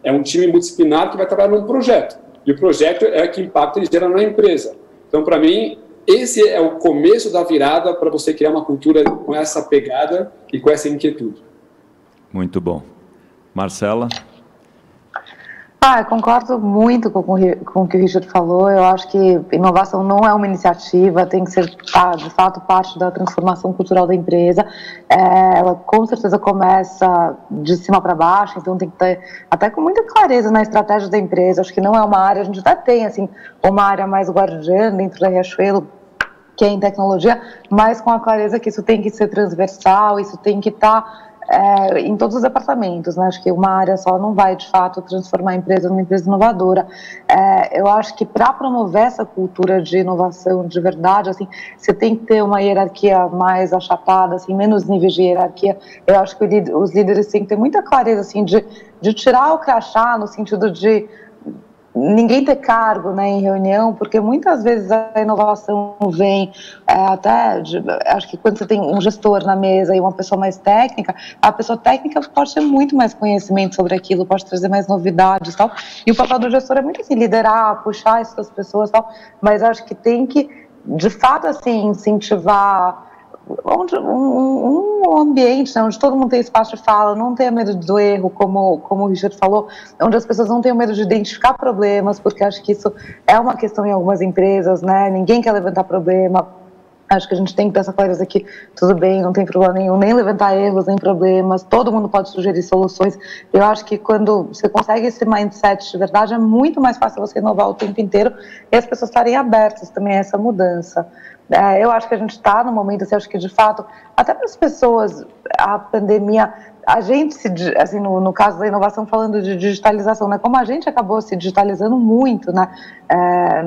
é um time multidisciplinar que vai trabalhar num projeto, e o projeto é que impacta e gera na empresa. Então para mim esse é o começo da virada para você criar uma cultura com essa pegada e com essa inquietude. Muito bom. Marcela? Eu concordo muito com o que o Richard falou. Eu acho que inovação não é uma iniciativa, tem que ser, de fato, parte da transformação cultural da empresa. Ela, com certeza, começa de cima para baixo, então tem que ter até com muita clareza na estratégia da empresa. Acho que não é uma área, a gente até tem, assim, uma área mais guardiã dentro da Riachuelo, que é em tecnologia, mas com a clareza que isso tem que ser transversal, isso tem que estar em todos os departamentos, né? Acho que uma área só não vai, de fato, transformar a empresa numa empresa inovadora. Eu acho que para promover essa cultura de inovação de verdade, assim, você tem que ter uma hierarquia mais achatada, assim, menos níveis de hierarquia. Eu acho que os líderes têm que ter muita clareza, assim, de tirar o crachá no sentido de ninguém ter cargo, né, em reunião, porque muitas vezes a inovação vem acho que quando você tem um gestor na mesa e uma pessoa mais técnica, a pessoa técnica pode ter muito mais conhecimento sobre aquilo, pode trazer mais novidades e tal, e o papel do gestor é muito assim, liderar, puxar essas pessoas e tal, mas acho que tem que, de fato, assim, incentivar um ambiente, né, onde todo mundo tem espaço de fala, não tenha medo do erro, como o Richard falou, onde as pessoas não tenham medo de identificar problemas, porque acho que isso é uma questão em algumas empresas, né? Ninguém quer levantar problema. Acho que a gente tem que ter essa clareza aqui, tudo bem, não tem problema nenhum, nem levantar erros, nem problemas, todo mundo pode sugerir soluções. Eu acho que quando você consegue esse mindset de verdade, é muito mais fácil você inovar o tempo inteiro e as pessoas estarem abertas também a essa mudança. Eu acho que a gente está no momento, assim, acho que de fato, até para as pessoas, a pandemia, a gente assim, no caso da inovação, falando de digitalização, né, como a gente acabou se digitalizando muito, né,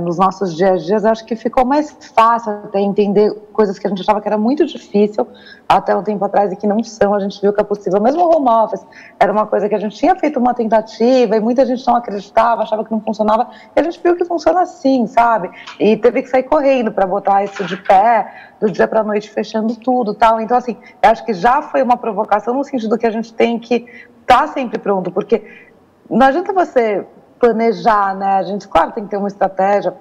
nos nossos dias a dias, acho que ficou mais fácil até entender coisas que a gente achava que era muito difícil até um tempo atrás e que não são, a gente viu que é possível. Mesmo o home office era uma coisa que a gente tinha feito uma tentativa e muita gente não acreditava, achava que não funcionava, e a gente viu que funciona assim, sabe? E teve que sair correndo para botar isso de pé, do dia para a noite, fechando tudo, tal. Então, assim, eu acho que já foi uma provocação no sentido que a gente tem que estar sempre pronto, porque não adianta você planejar, né? A gente, claro, tem que ter uma estratégia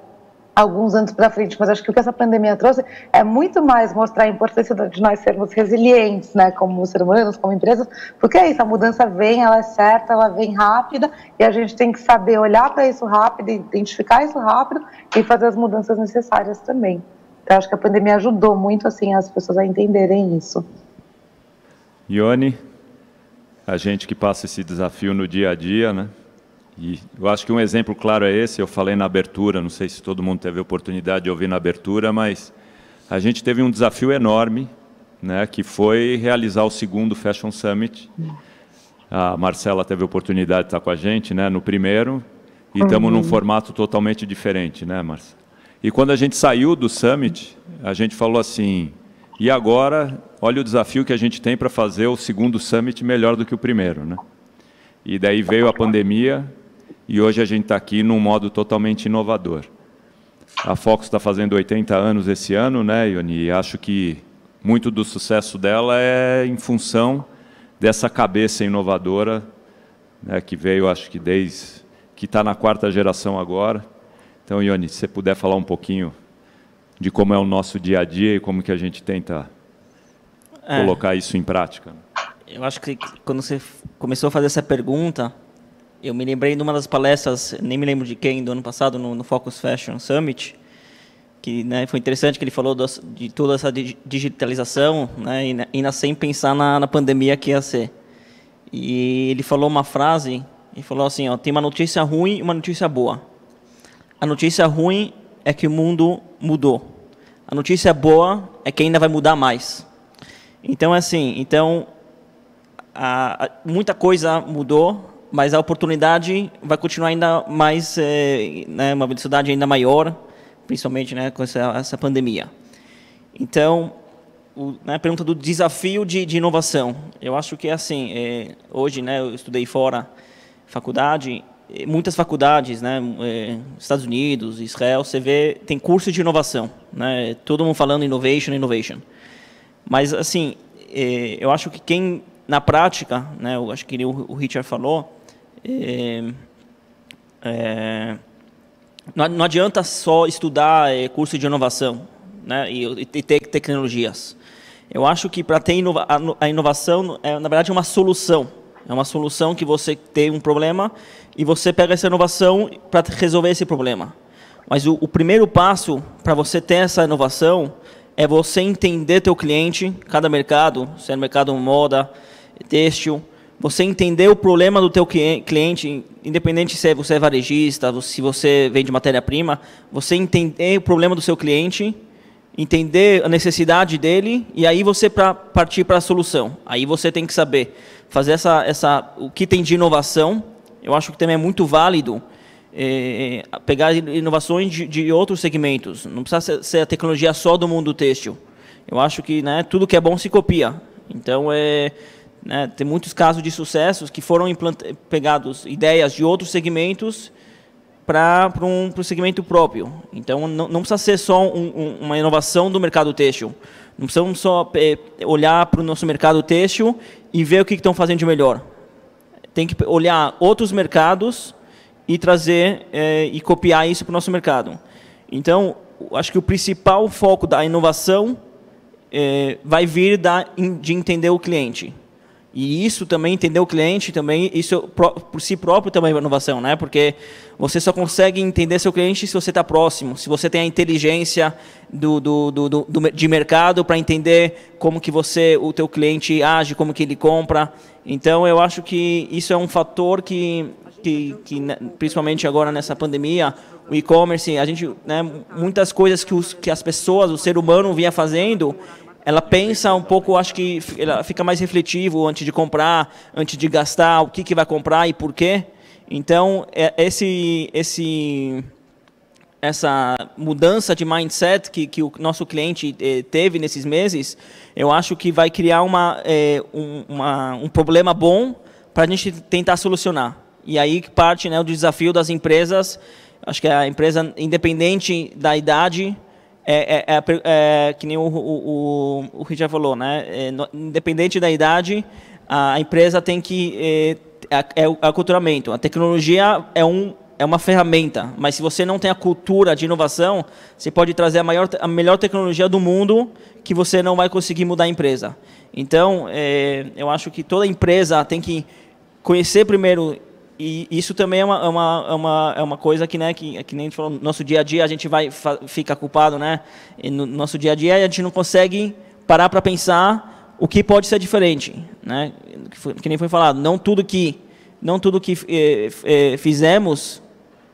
alguns anos para frente, mas acho que o que essa pandemia trouxe é muito mais mostrar a importância de nós sermos resilientes, né, como seres humanos, como empresas, porque é isso, a mudança vem, ela é certa, ela vem rápida, e a gente tem que saber olhar para isso rápido, identificar isso rápido e fazer as mudanças necessárias também. Então, acho que a pandemia ajudou muito, assim, as pessoas a entenderem isso. Ione, a gente que passa esse desafio no dia a dia, né? E eu acho que um exemplo claro é esse, eu falei na abertura, não sei se todo mundo teve a oportunidade de ouvir na abertura, mas a gente teve um desafio enorme, né, que foi realizar o segundo Fashion Summit. A Marcela teve a oportunidade de estar com a gente, né, no primeiro, e estamos num formato totalmente diferente, né, Marcela? E quando a gente saiu do Summit, a gente falou assim, e agora, olha o desafio que a gente tem para fazer o segundo Summit melhor do que o primeiro, né? E daí veio a pandemia, e hoje a gente está aqui num modo totalmente inovador. A Fox está fazendo 80 anos esse ano, né, Ione? E acho que muito do sucesso dela é em função dessa cabeça inovadora, né, que veio, acho que desde que está na 4ª geração agora. Então, Ione, se você puder falar um pouquinho de como é o nosso dia a dia e como que a gente tenta colocar isso em prática. Eu acho que quando você começou a fazer essa pergunta, eu me lembrei de uma das palestras, nem me lembro de quem, do ano passado, no Focus Fashion Summit, que, né, foi interessante que ele falou de toda essa digitalização, né, e sem pensar na pandemia que ia ser. E ele falou uma frase, ele falou assim, ó, tem uma notícia ruim e uma notícia boa. A notícia ruim é que o mundo mudou. A notícia boa é que ainda vai mudar mais. Então, assim, muita coisa mudou, mas a oportunidade vai continuar ainda mais, né, uma velocidade ainda maior, principalmente, né, com essa pandemia. Então, a pergunta do desafio de inovação. Eu acho que, assim, hoje, né, eu estudei fora faculdade, muitas faculdades, né, Estados Unidos, Israel, você vê, tem curso de inovação, né, todo mundo falando innovation. Mas, assim, eu acho que quem, na prática, né, eu acho que o Richard falou, não adianta só estudar curso de inovação, né, e ter tecnologias. Eu acho que para ter a inovação, na verdade, é uma solução. É uma solução que você tem um problema e você pega essa inovação para resolver esse problema. Mas o primeiro passo para você ter essa inovação é você entender teu cliente, cada mercado, se é no mercado moda, têxtil, você entender o problema do teu cliente, independente se você é varejista, se você vende matéria-prima, você entender o problema do seu cliente, entender a necessidade dele e aí você partir para a solução. Aí você tem que saber fazer o que tem de inovação. Eu acho que também é muito válido pegar inovações de outros segmentos. Não precisa ser a tecnologia só do mundo têxtil. Eu acho que, né, tudo que é bom se copia. Então, tem muitos casos de sucessos que foram pegados ideias de outros segmentos para um segmento próprio. Então, não precisa ser só uma inovação do mercado têxtil. Não precisamos só olhar para o nosso mercado têxtil e ver o que estão fazendo de melhor. Tem que olhar outros mercados e trazer e copiar isso para o nosso mercado. Então, acho que o principal foco da inovação vai vir de entender o cliente. E isso também, entender o cliente, também, isso por si próprio também é uma inovação, né? Porque você só consegue entender seu cliente se você está próximo, se você tem a inteligência de mercado para entender como que o teu cliente age, como que ele compra. Então, eu acho que isso é um fator que principalmente agora nessa pandemia, o e-commerce, a gente, né, muitas coisas que as pessoas, o ser humano vinha fazendo, ela pensa um pouco, acho que ela fica mais refletivo antes de comprar, antes de gastar, o que vai comprar e por quê. Então, essa mudança de mindset que o nosso cliente teve nesses meses, eu acho que vai criar um problema bom para a gente tentar solucionar. E aí parte, né, o desafio das empresas. Acho que a empresa, independente da idade, que nem o Richard falou, né? Independente da idade, a empresa tem que o aculturamento. A tecnologia é uma ferramenta, mas se você não tem a cultura de inovação, você pode trazer a melhor tecnologia do mundo que você não vai conseguir mudar a empresa. Então, eu acho que toda empresa tem que conhecer primeiro. E isso também é uma coisa que, né, que nem a gente falou, no nosso dia a dia a gente fica culpado, né? E no nosso dia a dia a gente não consegue parar para pensar o que pode ser diferente, né? Que nem foi falado, não tudo que fizemos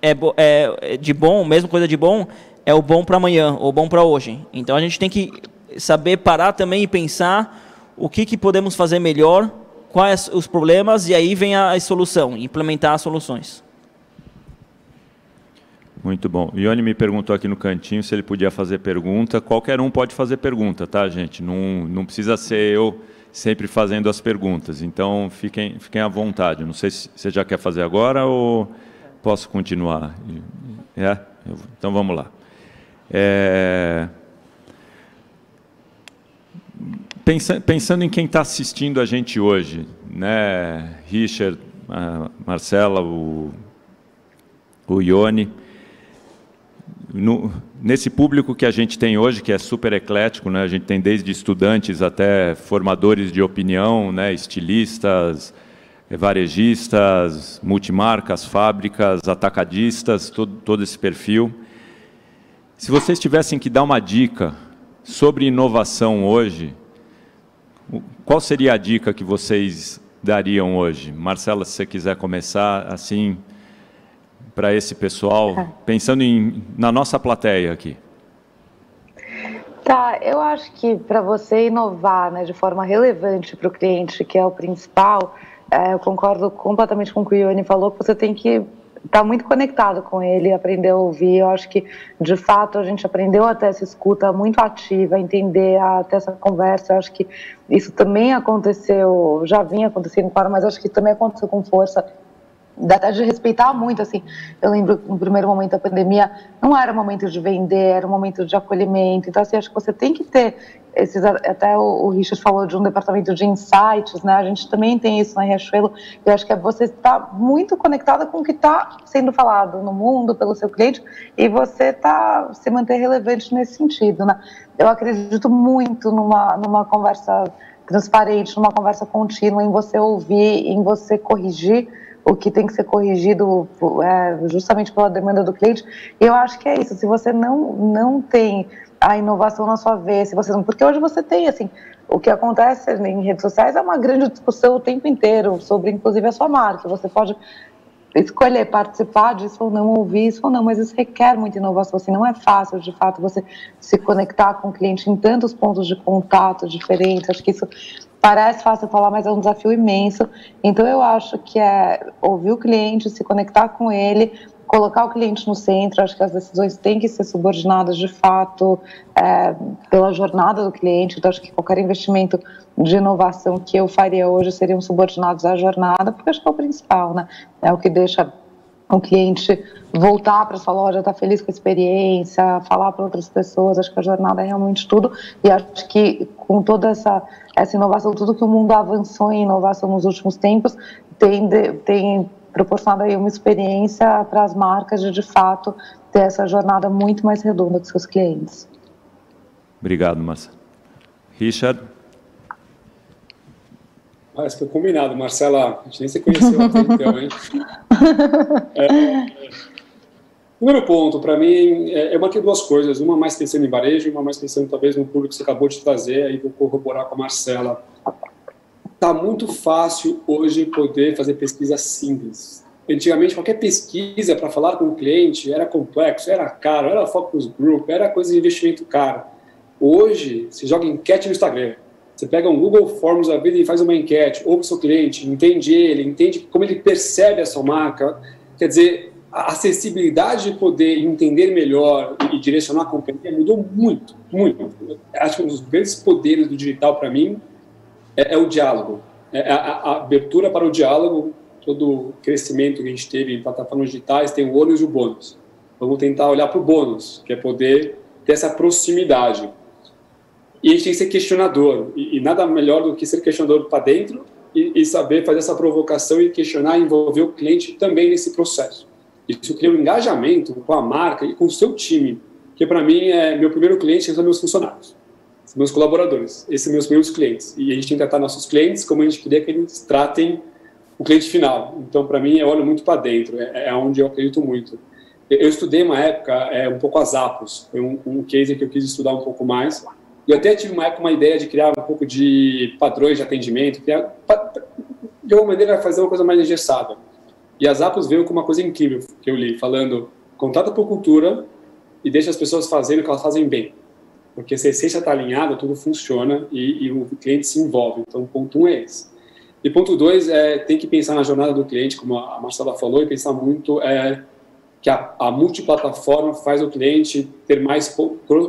é de bom, mesmo coisa de bom, é o bom para amanhã, ou bom para hoje. Então a gente tem que saber parar também e pensar o que podemos fazer melhor, quais os problemas, e aí vem a solução, implementar as soluções. Muito bom. O Ione me perguntou aqui no cantinho se ele podia fazer pergunta. Qualquer um pode fazer pergunta, tá, gente? Não precisa ser eu sempre fazendo as perguntas. Então, fiquem à vontade. Não sei se você já quer fazer agora ou posso continuar. Então, vamos lá. Pensando em quem está assistindo a gente hoje, né, Richard, Marcela, o Ione, nesse público que a gente tem hoje, que é super eclético, né, a gente tem desde estudantes até formadores de opinião, né, estilistas, varejistas, multimarcas, fábricas, atacadistas, todo esse perfil. Se vocês tivessem que dar uma dica sobre inovação hoje, qual seria a dica que vocês dariam hoje? Marcela, se você quiser começar assim, para esse pessoal, pensando na nossa plateia aqui. Tá, eu acho que para você inovar, né, de forma relevante para o cliente, que é o principal, eu concordo completamente com o que o Ione falou, que você tem que estar muito conectado com ele, aprender a ouvir. Eu acho que, de fato, a gente aprendeu a ter essa escuta muito ativa, entender, a ter essa conversa. Eu acho que isso também aconteceu, já vinha acontecendo, claro, mas acho que também aconteceu com força, até de respeitar muito, assim. Eu lembro, no primeiro momento da pandemia, não era momento de vender, era um momento de acolhimento. Então, assim, acho que você tem que ter até o Richard falou de um departamento de insights, né? A gente também tem isso na Riachuelo. Eu acho que é você estar muito conectada com o que está sendo falado no mundo pelo seu cliente e você se manter relevante nesse sentido, né? Eu acredito muito numa conversa transparente, numa conversa contínua, em você ouvir, em você corrigir o que tem que ser corrigido justamente pela demanda do cliente. Eu acho que é isso. Se você não tem a inovação na sua vez, se você não, porque hoje você tem, assim, o que acontece em redes sociais é uma grande discussão o tempo inteiro sobre, inclusive, a sua marca. Você pode escolher participar disso ou não, ouvir isso ou não, mas isso requer muita inovação, assim, não é fácil, de fato, você se conectar com o cliente em tantos pontos de contato diferentes. Acho que isso parece fácil falar, mas é um desafio imenso. Então, eu acho que é ouvir o cliente, se conectar com ele, colocar o cliente no centro. Acho que as decisões têm que ser subordinadas, de fato, pela jornada do cliente. Então, acho que qualquer investimento de inovação que eu faria hoje seriam subordinados à jornada, porque acho que é o principal, né? É o que deixa o cliente voltar para sua loja, estar feliz com a experiência, falar para outras pessoas. Acho que a jornada é realmente tudo, e acho que com toda essa inovação, tudo que o mundo avançou em inovação nos últimos tempos, tem proporcionado aí uma experiência para as marcas de fato, ter essa jornada muito mais redonda com seus clientes. Obrigado, Marcelo. Richard? Parece que foi combinado, Marcela. A gente nem se conheceu até então, hein? Primeiro ponto, para mim, eu marquei duas coisas. Uma mais pensando em varejo e uma mais pensando talvez no público que você acabou de trazer. Aí vou corroborar com a Marcela. Está muito fácil hoje poder fazer pesquisa simples. Antigamente, qualquer pesquisa para falar com o cliente era complexo, era caro, era focus group, era coisa de investimento caro. Hoje, você joga enquete no Instagram. Você pega um Google Forms da vida e faz uma enquete, ouve o seu cliente, entende ele, entende como ele percebe a sua marca. Quer dizer, a acessibilidade de poder entender melhor e direcionar a companhia mudou muito, muito. Acho que um dos grandes poderes do digital, para mim, é o diálogo. A abertura para o diálogo. Todo o crescimento que a gente teve em plataformas digitais tem o ônus e o bônus. Vamos tentar olhar para o bônus, que é poder ter essa proximidade. E a gente tem que ser questionador, e nada melhor do que ser questionador para dentro e saber fazer essa provocação e questionar e envolver o cliente também nesse processo. Isso cria um engajamento com a marca e com o seu time, que para mim meu primeiro cliente são meus funcionários, são meus colaboradores, esses são meus primeiros clientes. E a gente tem que tratar nossos clientes como a gente queria que eles tratem o cliente final. Então, para mim, eu olho muito para dentro, é onde eu acredito muito. Eu estudei uma época um pouco as Zappos, foi um case que eu quis estudar um pouco mais. Eu até tive uma época uma ideia de criar um pouco de padrões de atendimento, de alguma maneira fazer uma coisa mais engessada. E a Zappos veio com uma coisa incrível que eu li, falando, contrata por cultura e deixa as pessoas fazendo o que elas fazem bem. Porque se a essência está alinhada, tudo funciona e o cliente se envolve. Então, ponto 1 é esse. E ponto 2 tem que pensar na jornada do cliente, como a Marcela falou, e pensar muito que a multiplataforma faz o cliente ter mais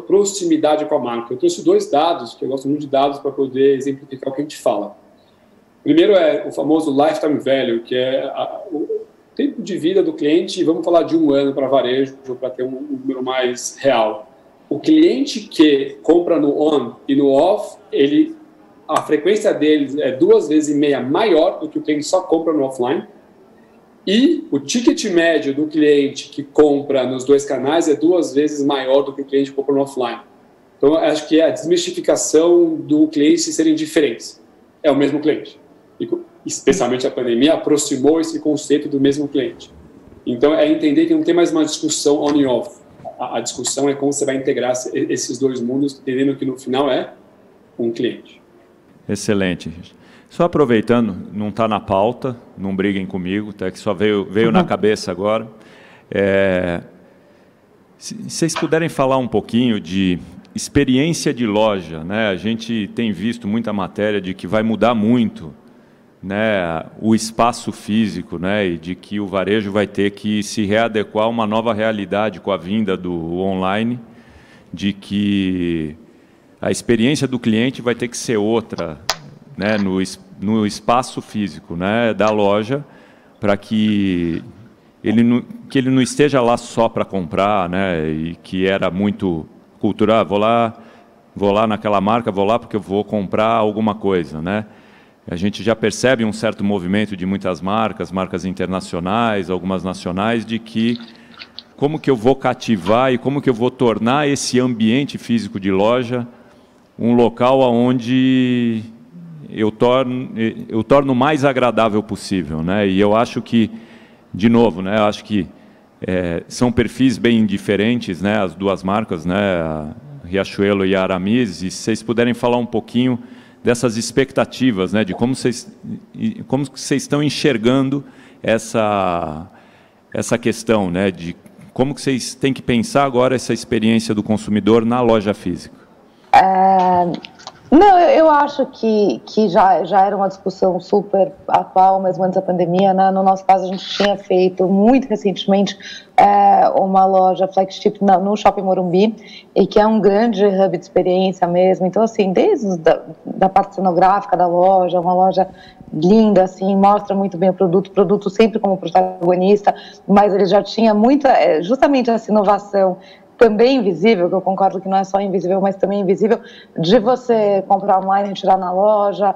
proximidade com a marca. Eu trouxe 2 dados, que eu gosto muito de dados para poder exemplificar o que a gente fala. Primeiro é o famoso lifetime value, que é o tempo de vida do cliente, e vamos falar de 1 ano para varejo, para ter um número mais real. O cliente que compra no on e no off, a frequência dele é 2,5 vezes maior do que o cliente só compra no offline. E o ticket médio do cliente que compra nos 2 canais é 2 vezes maior do que o cliente que compra no offline. Então, acho que é a desmistificação do cliente serem diferentes. É o mesmo cliente. E, especialmente a pandemia, aproximou esse conceito do mesmo cliente. Então, é entender que não tem mais uma discussão on e off. A discussão é como você vai integrar esses 2 mundos, entendendo que no final é um cliente. Excelente. Só aproveitando, não está na pauta, não briguem comigo, até que só veio na cabeça agora. Se vocês puderem falar um pouquinho de experiência de loja, né? A gente tem visto muita matéria de que vai mudar muito, né, o espaço físico, né, e de que o varejo vai ter que se readequar a uma nova realidade com a vinda do online, de que a experiência do cliente vai ter que ser outra, né, no espaço físico, né, da loja, para que ele não esteja lá só para comprar, né, e que era muito cultural, vou lá naquela marca, vou lá porque eu vou comprar alguma coisa, né. A gente já percebe um certo movimento de muitas marcas internacionais, algumas nacionais, de que como que eu vou cativar e como que eu vou tornar esse ambiente físico de loja um local onde eu torno o mais agradável possível, né? E eu acho que, de novo, né, eu acho que são perfis bem diferentes, né, as duas marcas, né, a Riachuelo e a Aramis, e se vocês puderem falar um pouquinho dessas expectativas, né, de como vocês estão enxergando essa questão, né, de como que vocês têm que pensar agora essa experiência do consumidor na loja física. Não, eu acho que já era uma discussão super atual, mesmo antes da pandemia, né? No nosso caso, a gente tinha feito muito recentemente uma loja flagship no Shopping Morumbi, e que é um grande hub de experiência mesmo. Então, assim, desde da parte cenográfica da loja, uma loja linda, assim, mostra muito bem o produto sempre como protagonista, mas ele já tinha muita, justamente essa inovação também invisível, que eu concordo que não é só invisível, mas também invisível, de você comprar online e tirar na loja.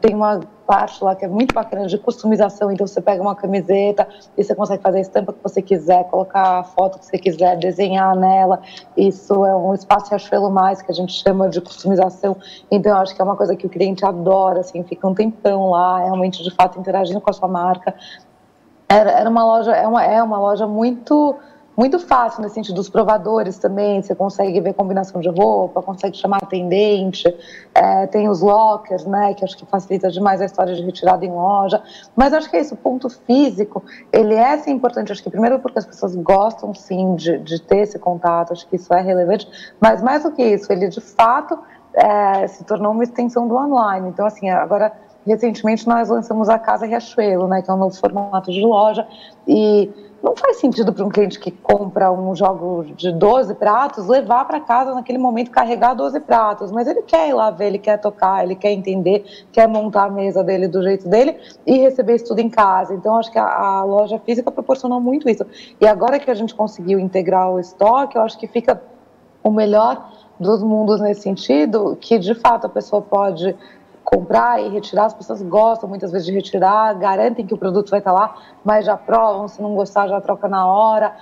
Tem uma parte lá que é muito bacana de customização, então você pega uma camiseta e você consegue fazer a estampa que você quiser, colocar a foto que você quiser, desenhar nela. Isso é um espaço Riachuelo Mais, que a gente chama de customização. Então eu acho que é uma coisa que o cliente adora, assim, fica um tempão lá, realmente, de fato, interagindo com a sua marca. Era uma loja, é uma loja muito fácil, nesse sentido dos provadores também. Você consegue ver combinação de roupa, consegue chamar atendente, tem os lockers, né, que acho que facilita demais a história de retirada em loja. Mas acho que é isso, o ponto físico, ele é sim importante, acho que primeiro porque as pessoas gostam sim de ter esse contato, acho que isso é relevante, mas mais do que isso, ele de fato se tornou uma extensão do online. Então, assim, agora, recentemente nós lançamos a Casa Riachuelo, né, que é um novo formato de loja, e não faz sentido para um cliente que compra um jogo de 12 pratos levar para casa naquele momento, carregar 12 pratos, mas ele quer ir lá ver, ele quer tocar, ele quer entender, quer montar a mesa dele do jeito dele e receber isso tudo em casa. Então acho que a loja física proporcionou muito isso, e agora que a gente conseguiu integrar o estoque, eu acho que fica o melhor dos mundos nesse sentido, que de fato a pessoa pode comprar e retirar, as pessoas gostam muitas vezes de retirar, garantem que o produto vai estar lá, mas já provam, se não gostar já troca na hora.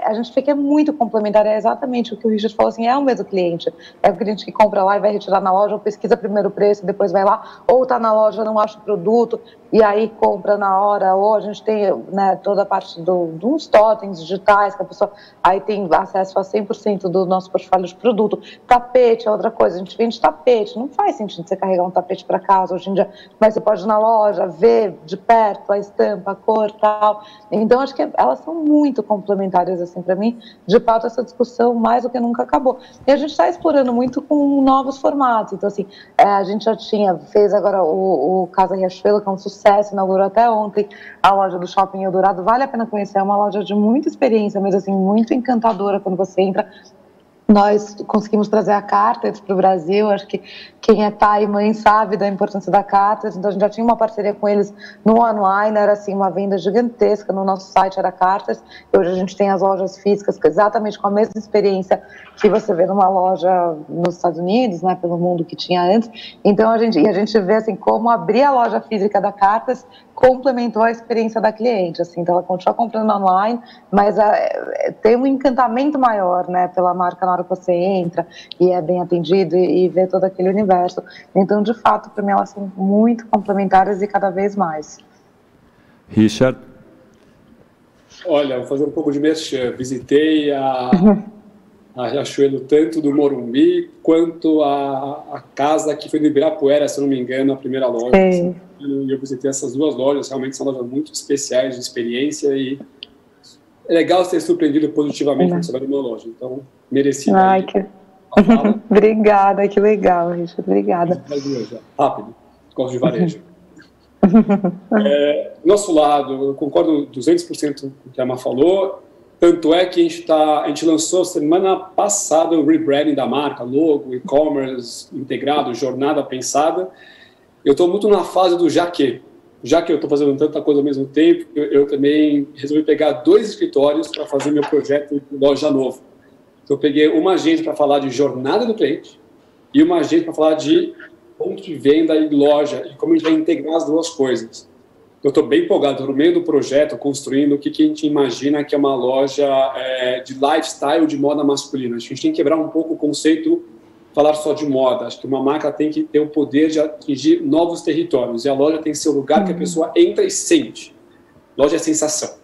A gente fica muito complementar, é exatamente o que o Richard falou, assim, é o mesmo cliente, é o cliente que compra lá e vai retirar na loja, ou pesquisa primeiro o preço, depois vai lá, ou está na loja, não acha o produto, e aí compra na hora, ou a gente tem, né, toda a parte dos totens digitais, que a pessoa aí tem acesso a 100% do nosso portfólio de produto. Tapete é outra coisa, a gente vende tapete, não faz sentido você carregar um tapete para casa hoje em dia, mas você pode ir na loja, ver de perto a estampa, a cor e tal. Então acho que elas são muito complementares, assim, para mim, de fato essa discussão mais do que nunca acabou. E a gente está explorando muito com novos formatos, então assim, a gente já fez agora o Casa Riachuelo, que é um sucesso, inaugurou até ontem a loja do Shopping Eldorado, vale a pena conhecer, é uma loja de muita experiência, mas assim, muito encantadora quando você entra. Nós conseguimos trazer a Carter's para o Brasil, acho que quem é pai e mãe sabe da importância da Carter's, então a gente já tinha uma parceria com eles no online, era assim uma venda gigantesca, no nosso site era Carter's, e hoje a gente tem as lojas físicas exatamente com a mesma experiência que você vê numa loja nos Estados Unidos, né, pelo mundo que tinha antes. Então a gente vê assim como abrir a loja física da Carter's complementou a experiência da cliente, assim, então ela continua comprando online, mas tem um encantamento maior, né, pela marca na hora que você entra e é bem atendido e vê todo aquele universo. Então, de fato, para mim elas são muito complementares e cada vez mais. Richard? Olha, vou fazer um pouco de merchan. Visitei a Riachuelo tanto do Morumbi quanto a casa que foi no Ibirapuera, se eu não me engano, a primeira loja. Sim. E eu visitei essas duas lojas, realmente são lojas muito especiais de experiência e é legal ser surpreendido positivamente quando você vai numa loja, então merecido. Ai, Obrigada, que legal, Richard, obrigada. Rápido, gosto de varejo. Nosso lado, eu concordo 200% com o que a Má falou, tanto é que a gente lançou semana passada o rebranding da marca, logo, e-commerce integrado, jornada pensada. Eu estou muito na fase do já que eu estou fazendo tanta coisa ao mesmo tempo, eu também resolvi pegar 2 escritórios para fazer meu projeto de loja novo. Então, eu peguei uma agência para falar de jornada do cliente e uma agência para falar de ponto de venda e loja, e como a gente vai integrar as duas coisas. Eu estou bem empolgado, estou no meio do projeto, construindo o que a gente imagina que é uma loja de lifestyle de moda masculina. A gente tem que quebrar um pouco o conceito falar só de moda. Acho que uma marca tem que ter o poder de atingir novos territórios. E a loja tem que ser o lugar que a pessoa entra e sente. Loja é sensação.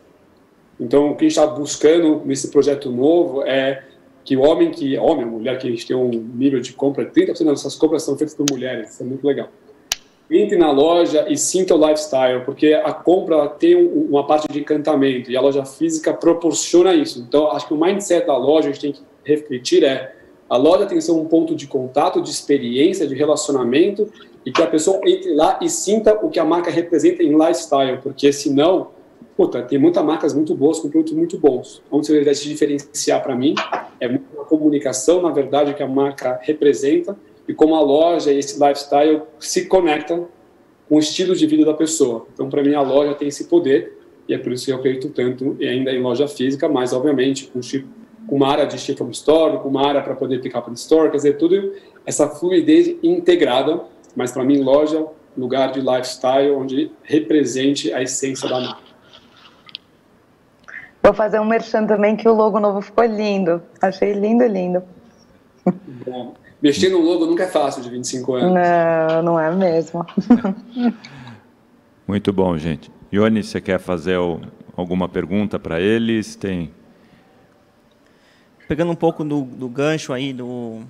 Então, o que a gente está buscando nesse projeto novo é que homem, mulher, que a gente tem um nível de compra, 30% das nossas compras são feitas por mulheres. Isso é muito legal. Entre na loja e sinta o lifestyle, porque a compra tem uma parte de encantamento e a loja física proporciona isso. Então, acho que o mindset da loja, a gente tem que refletir a loja tem que ser um ponto de contato, de experiência, de relacionamento e que a pessoa entre lá e sinta o que a marca representa em lifestyle, porque senão, tem muitas marcas muito boas com produtos muito bons. Onde você vai se diferenciar para mim é muito a comunicação, na verdade, que a marca representa e como a loja e esse lifestyle se conectam com o estilo de vida da pessoa. Então, para mim, a loja tem esse poder e é por isso que eu acredito tanto ainda em loja física, mas, obviamente, com uma área de ship from store, com uma área para poder pick up in store, quer dizer, tudo essa fluidez integrada, mas, para mim, loja, lugar de lifestyle onde represente a essência da marca. Vou fazer um merchan também, que o logo novo ficou lindo. Achei lindo, lindo. Bom. Mexer no logo nunca é fácil de 25 anos. Não é mesmo. Muito bom, gente. Ione, você quer fazer alguma pergunta para eles? Pegando um pouco do gancho aí o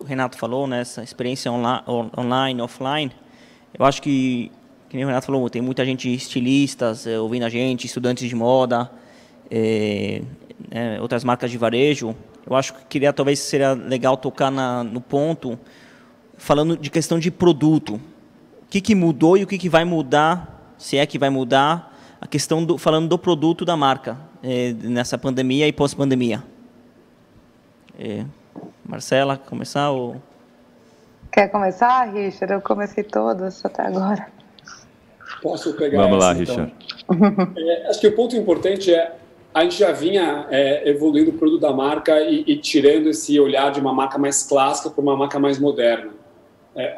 Renato falou, né, essa experiência online, offline, eu acho que nem o Renato falou, tem muita gente, estilistas, ouvindo a gente, estudantes de moda, outras marcas de varejo. Eu acho que talvez seria legal tocar no ponto, falando de questão de produto. O que mudou e o que vai mudar, se é que vai mudar, a questão falando do produto da marca, nessa pandemia e pós-pandemia. Marcela, começar? Ou... Quer começar, Richard? Eu comecei todas até agora. Posso pegar Vamos essa, lá, então? Richard. Acho que o ponto importante a gente já vinha evoluindo o produto da marca e tirando esse olhar de uma marca mais clássica para uma marca mais moderna.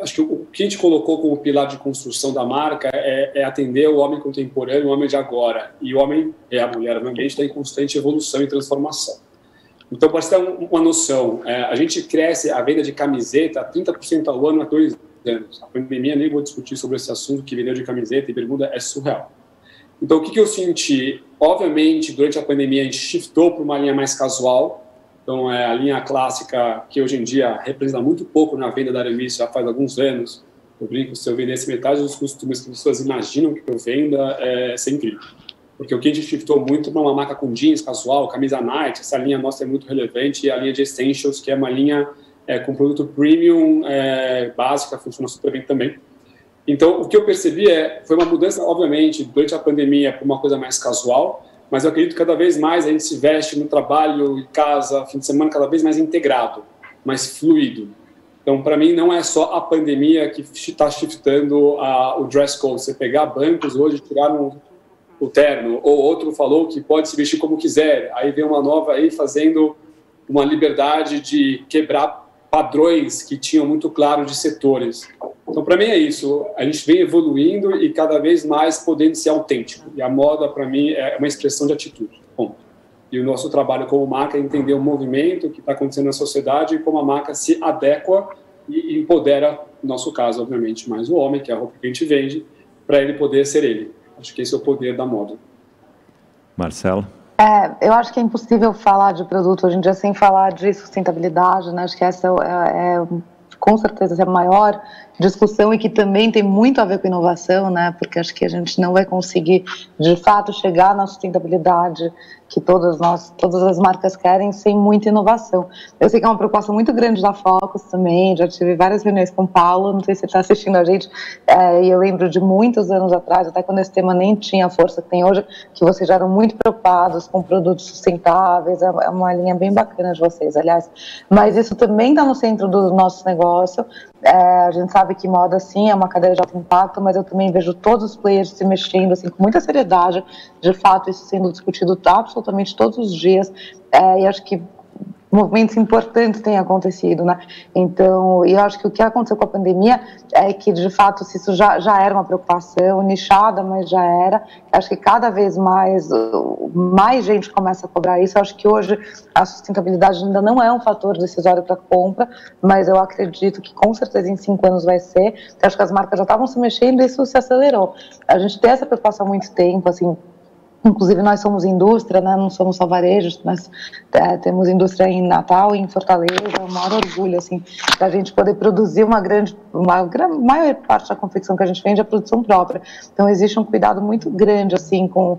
Acho que o que a gente colocou como pilar de construção da marca é atender o homem contemporâneo, o homem de agora. E o homem e a mulher, obviamente, está em constante evolução e transformação. Então, para você ter uma noção, a gente cresce a venda de camiseta 30% ao ano há 2 anos. A pandemia, nem vou discutir sobre esse assunto, que vendeu de camiseta e bermuda é surreal. Então, o que eu senti? Obviamente, durante a pandemia, a gente shiftou para uma linha mais casual. Então, a linha clássica, que hoje em dia representa muito pouco na venda da Aramis, já faz alguns anos. Eu brinco, se eu vendesse metade dos costumes que as pessoas imaginam que eu venda, é incrível. Porque o que a gente shiftou muito para uma marca com jeans, casual, camisa Nike, essa linha nossa é muito relevante, e a linha de Essentials, que é uma linha com produto premium, básica, funciona super bem também. Então, o que eu percebi foi uma mudança, obviamente, durante a pandemia, para uma coisa mais casual, mas eu acredito que cada vez mais a gente se veste no trabalho, em casa, fim de semana, cada vez mais integrado, mais fluido. Então, para mim, não é só a pandemia que está shiftando o dress code. Você pegar bancos hoje, tiraram o terno, ou outro falou que pode se vestir como quiser, aí vem uma nova aí fazendo uma liberdade de quebrar padrões que tinham muito claro de setores. Então, para mim é isso. A gente vem evoluindo e cada vez mais podendo ser autêntico. E a moda, para mim, é uma expressão de atitude. Ponto. E o nosso trabalho como marca é entender o movimento que está acontecendo na sociedade e como a marca se adequa e empodera, no nosso caso, obviamente, mais o homem, que é a roupa que a gente vende, para ele poder ser ele. Acho que esse é o poder da moda. Marcelo? Eu acho que é impossível falar de produto hoje em dia sem falar de sustentabilidade, né? Acho que essa com certeza, a maior discussão e que também tem muito a ver com inovação, né? Porque acho que a gente não vai conseguir, de fato, chegar na sustentabilidade que todas as marcas querem sem muita inovação. Eu sei que é uma preocupação muito grande da Focus também, já tive várias reuniões com o Paulo, não sei se ele está assistindo a gente, e eu lembro de muitos anos atrás, até quando esse tema nem tinha a força que tem hoje, que vocês já eram muito preocupados com produtos sustentáveis, é uma linha bem bacana de vocês, aliás. Mas isso também está no centro do nosso negócio. A gente sabe que moda, sim, é uma cadeia de alto impacto, mas eu também vejo todos os players se mexendo assim, com muita seriedade, de fato, isso sendo discutido absolutamente todos os dias, e acho que movimentos importantes têm acontecido, né? Então, eu acho que o que aconteceu com a pandemia é que, de fato, se isso já era uma preocupação nichada, mas já era, acho que cada vez mais gente começa a cobrar isso. Eu acho que hoje a sustentabilidade ainda não é um fator decisório para compra, mas eu acredito que com certeza em 5 anos vai ser. Eu acho que as marcas já estavam se mexendo e isso se acelerou. A gente tem essa preocupação há muito tempo, assim. Inclusive nós somos indústria, né? Não somos só varejos, nós temos indústria em Natal e em Fortaleza, é o maior orgulho, assim, da gente poder produzir maior parte da confecção que a gente vende é a produção própria. Então existe um cuidado muito grande, assim, com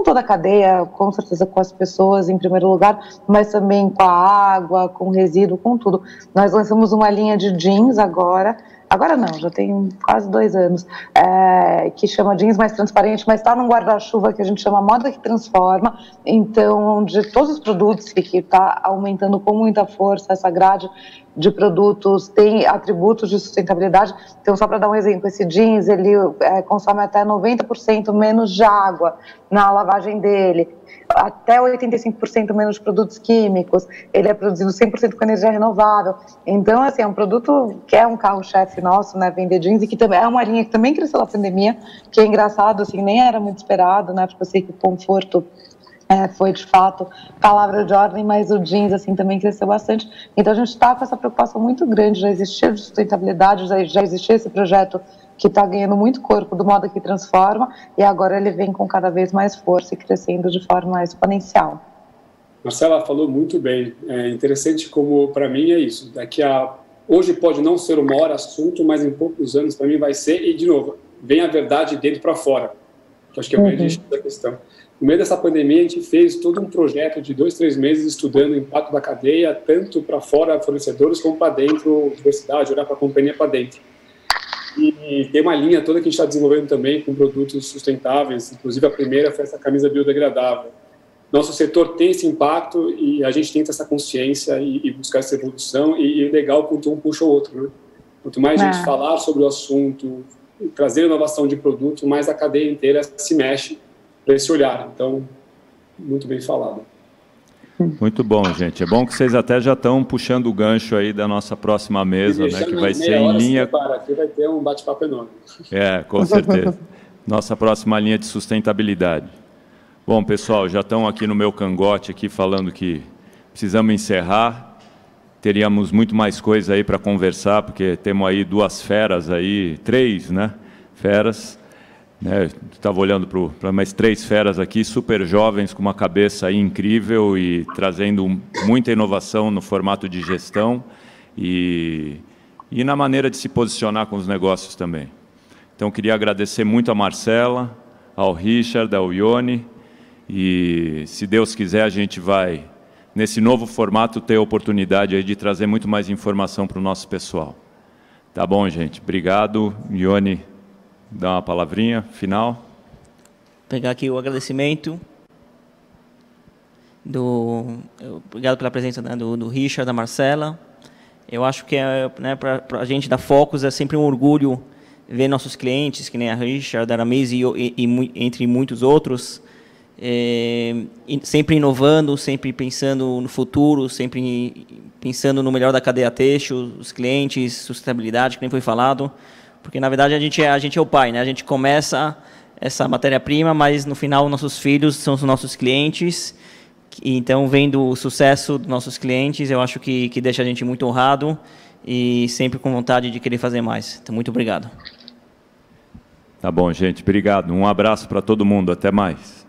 toda a cadeia, com certeza com as pessoas em primeiro lugar, mas também com a água, com o resíduo, com tudo. Nós lançamos uma linha de jeans agora não, já tem quase 2 anos, que chama Jeans Mais Transparente, mas está num guarda-chuva que a gente chama Moda que Transforma, então de todos os produtos que está aumentando com muita força essa grade de produtos, tem atributos de sustentabilidade. Então, só para dar um exemplo, esse jeans, ele consome até 90% menos de água na lavagem dele, até 85% menos de produtos químicos, ele é produzido 100% com energia renovável. Então, assim, é um produto que é um carro-chefe nosso, né, vender jeans, e que também é uma linha que também cresceu na pandemia, que é engraçado, assim, nem era muito esperado, né, porque eu sei que o conforto foi, de fato, palavra de ordem, mas o jeans, assim, também cresceu bastante. Então, a gente está com essa preocupação muito grande, já existia de sustentabilidade, já existia esse projeto que está ganhando muito corpo do Moda que Transforma, e agora ele vem com cada vez mais força e crescendo de forma exponencial. Marcela falou muito bem. É interessante como, para mim, é isso. Hoje pode não ser o maior assunto, mas em poucos anos, para mim, vai ser. E, de novo, vem a verdade dentro para fora. Que acho que é o grande da questão. No meio dessa pandemia, a gente fez todo um projeto de 2, 3 meses estudando o impacto da cadeia, tanto para fora, fornecedores, como para dentro, diversidade, olhar para a companhia para dentro. E tem uma linha toda que a gente está desenvolvendo também com produtos sustentáveis, inclusive a primeira foi essa camisa biodegradável. Nosso setor tem esse impacto e a gente tem essa consciência e buscar essa evolução, e legal quanto um puxa o outro, né? Quanto mais a gente falar sobre o assunto, trazer inovação de produto, mais a cadeia inteira se mexe para esse olhar. Então, muito bem falado. Muito bom, gente. É bom que vocês até já estão puxando o gancho aí da nossa próxima mesa, né, que vai ser em linha... Aqui vai ter um bate-papo enorme. Com certeza. Nossa próxima linha de sustentabilidade. Bom, pessoal, já estão aqui no meu cangote aqui falando que precisamos encerrar. Teríamos muito mais coisa aí para conversar, porque temos aí 2 feras aí, 3, né? Feras. Estava olhando para mais 3 feras aqui, super jovens, com uma cabeça aí incrível e trazendo muita inovação no formato de gestão e na maneira de se posicionar com os negócios também. Então, queria agradecer muito a Marcela, ao Richard, ao Ione, e, se Deus quiser, a gente vai, nesse novo formato, ter a oportunidade aí de trazer muito mais informação para o nosso pessoal. Tá bom, gente? Obrigado. Ione, dá uma palavrinha final. Vou pegar aqui o agradecimento. Obrigado pela presença, né, do Richard, da Marcela. Eu acho que né, para a gente da Focus é sempre um orgulho ver nossos clientes, que nem a Richard, a Aramis e entre muitos outros, sempre inovando, sempre pensando no futuro, sempre pensando no melhor da cadeia têxtil, os clientes, sustentabilidade, que nem foi falado. Porque, na verdade, a gente é o pai, né? A gente começa essa matéria-prima, mas, no final, nossos filhos são os nossos clientes. Então, vendo o sucesso dos nossos clientes, eu acho que deixa a gente muito honrado e sempre com vontade de querer fazer mais. Então, muito obrigado. Tá bom, gente. Obrigado. Um abraço para todo mundo. Até mais.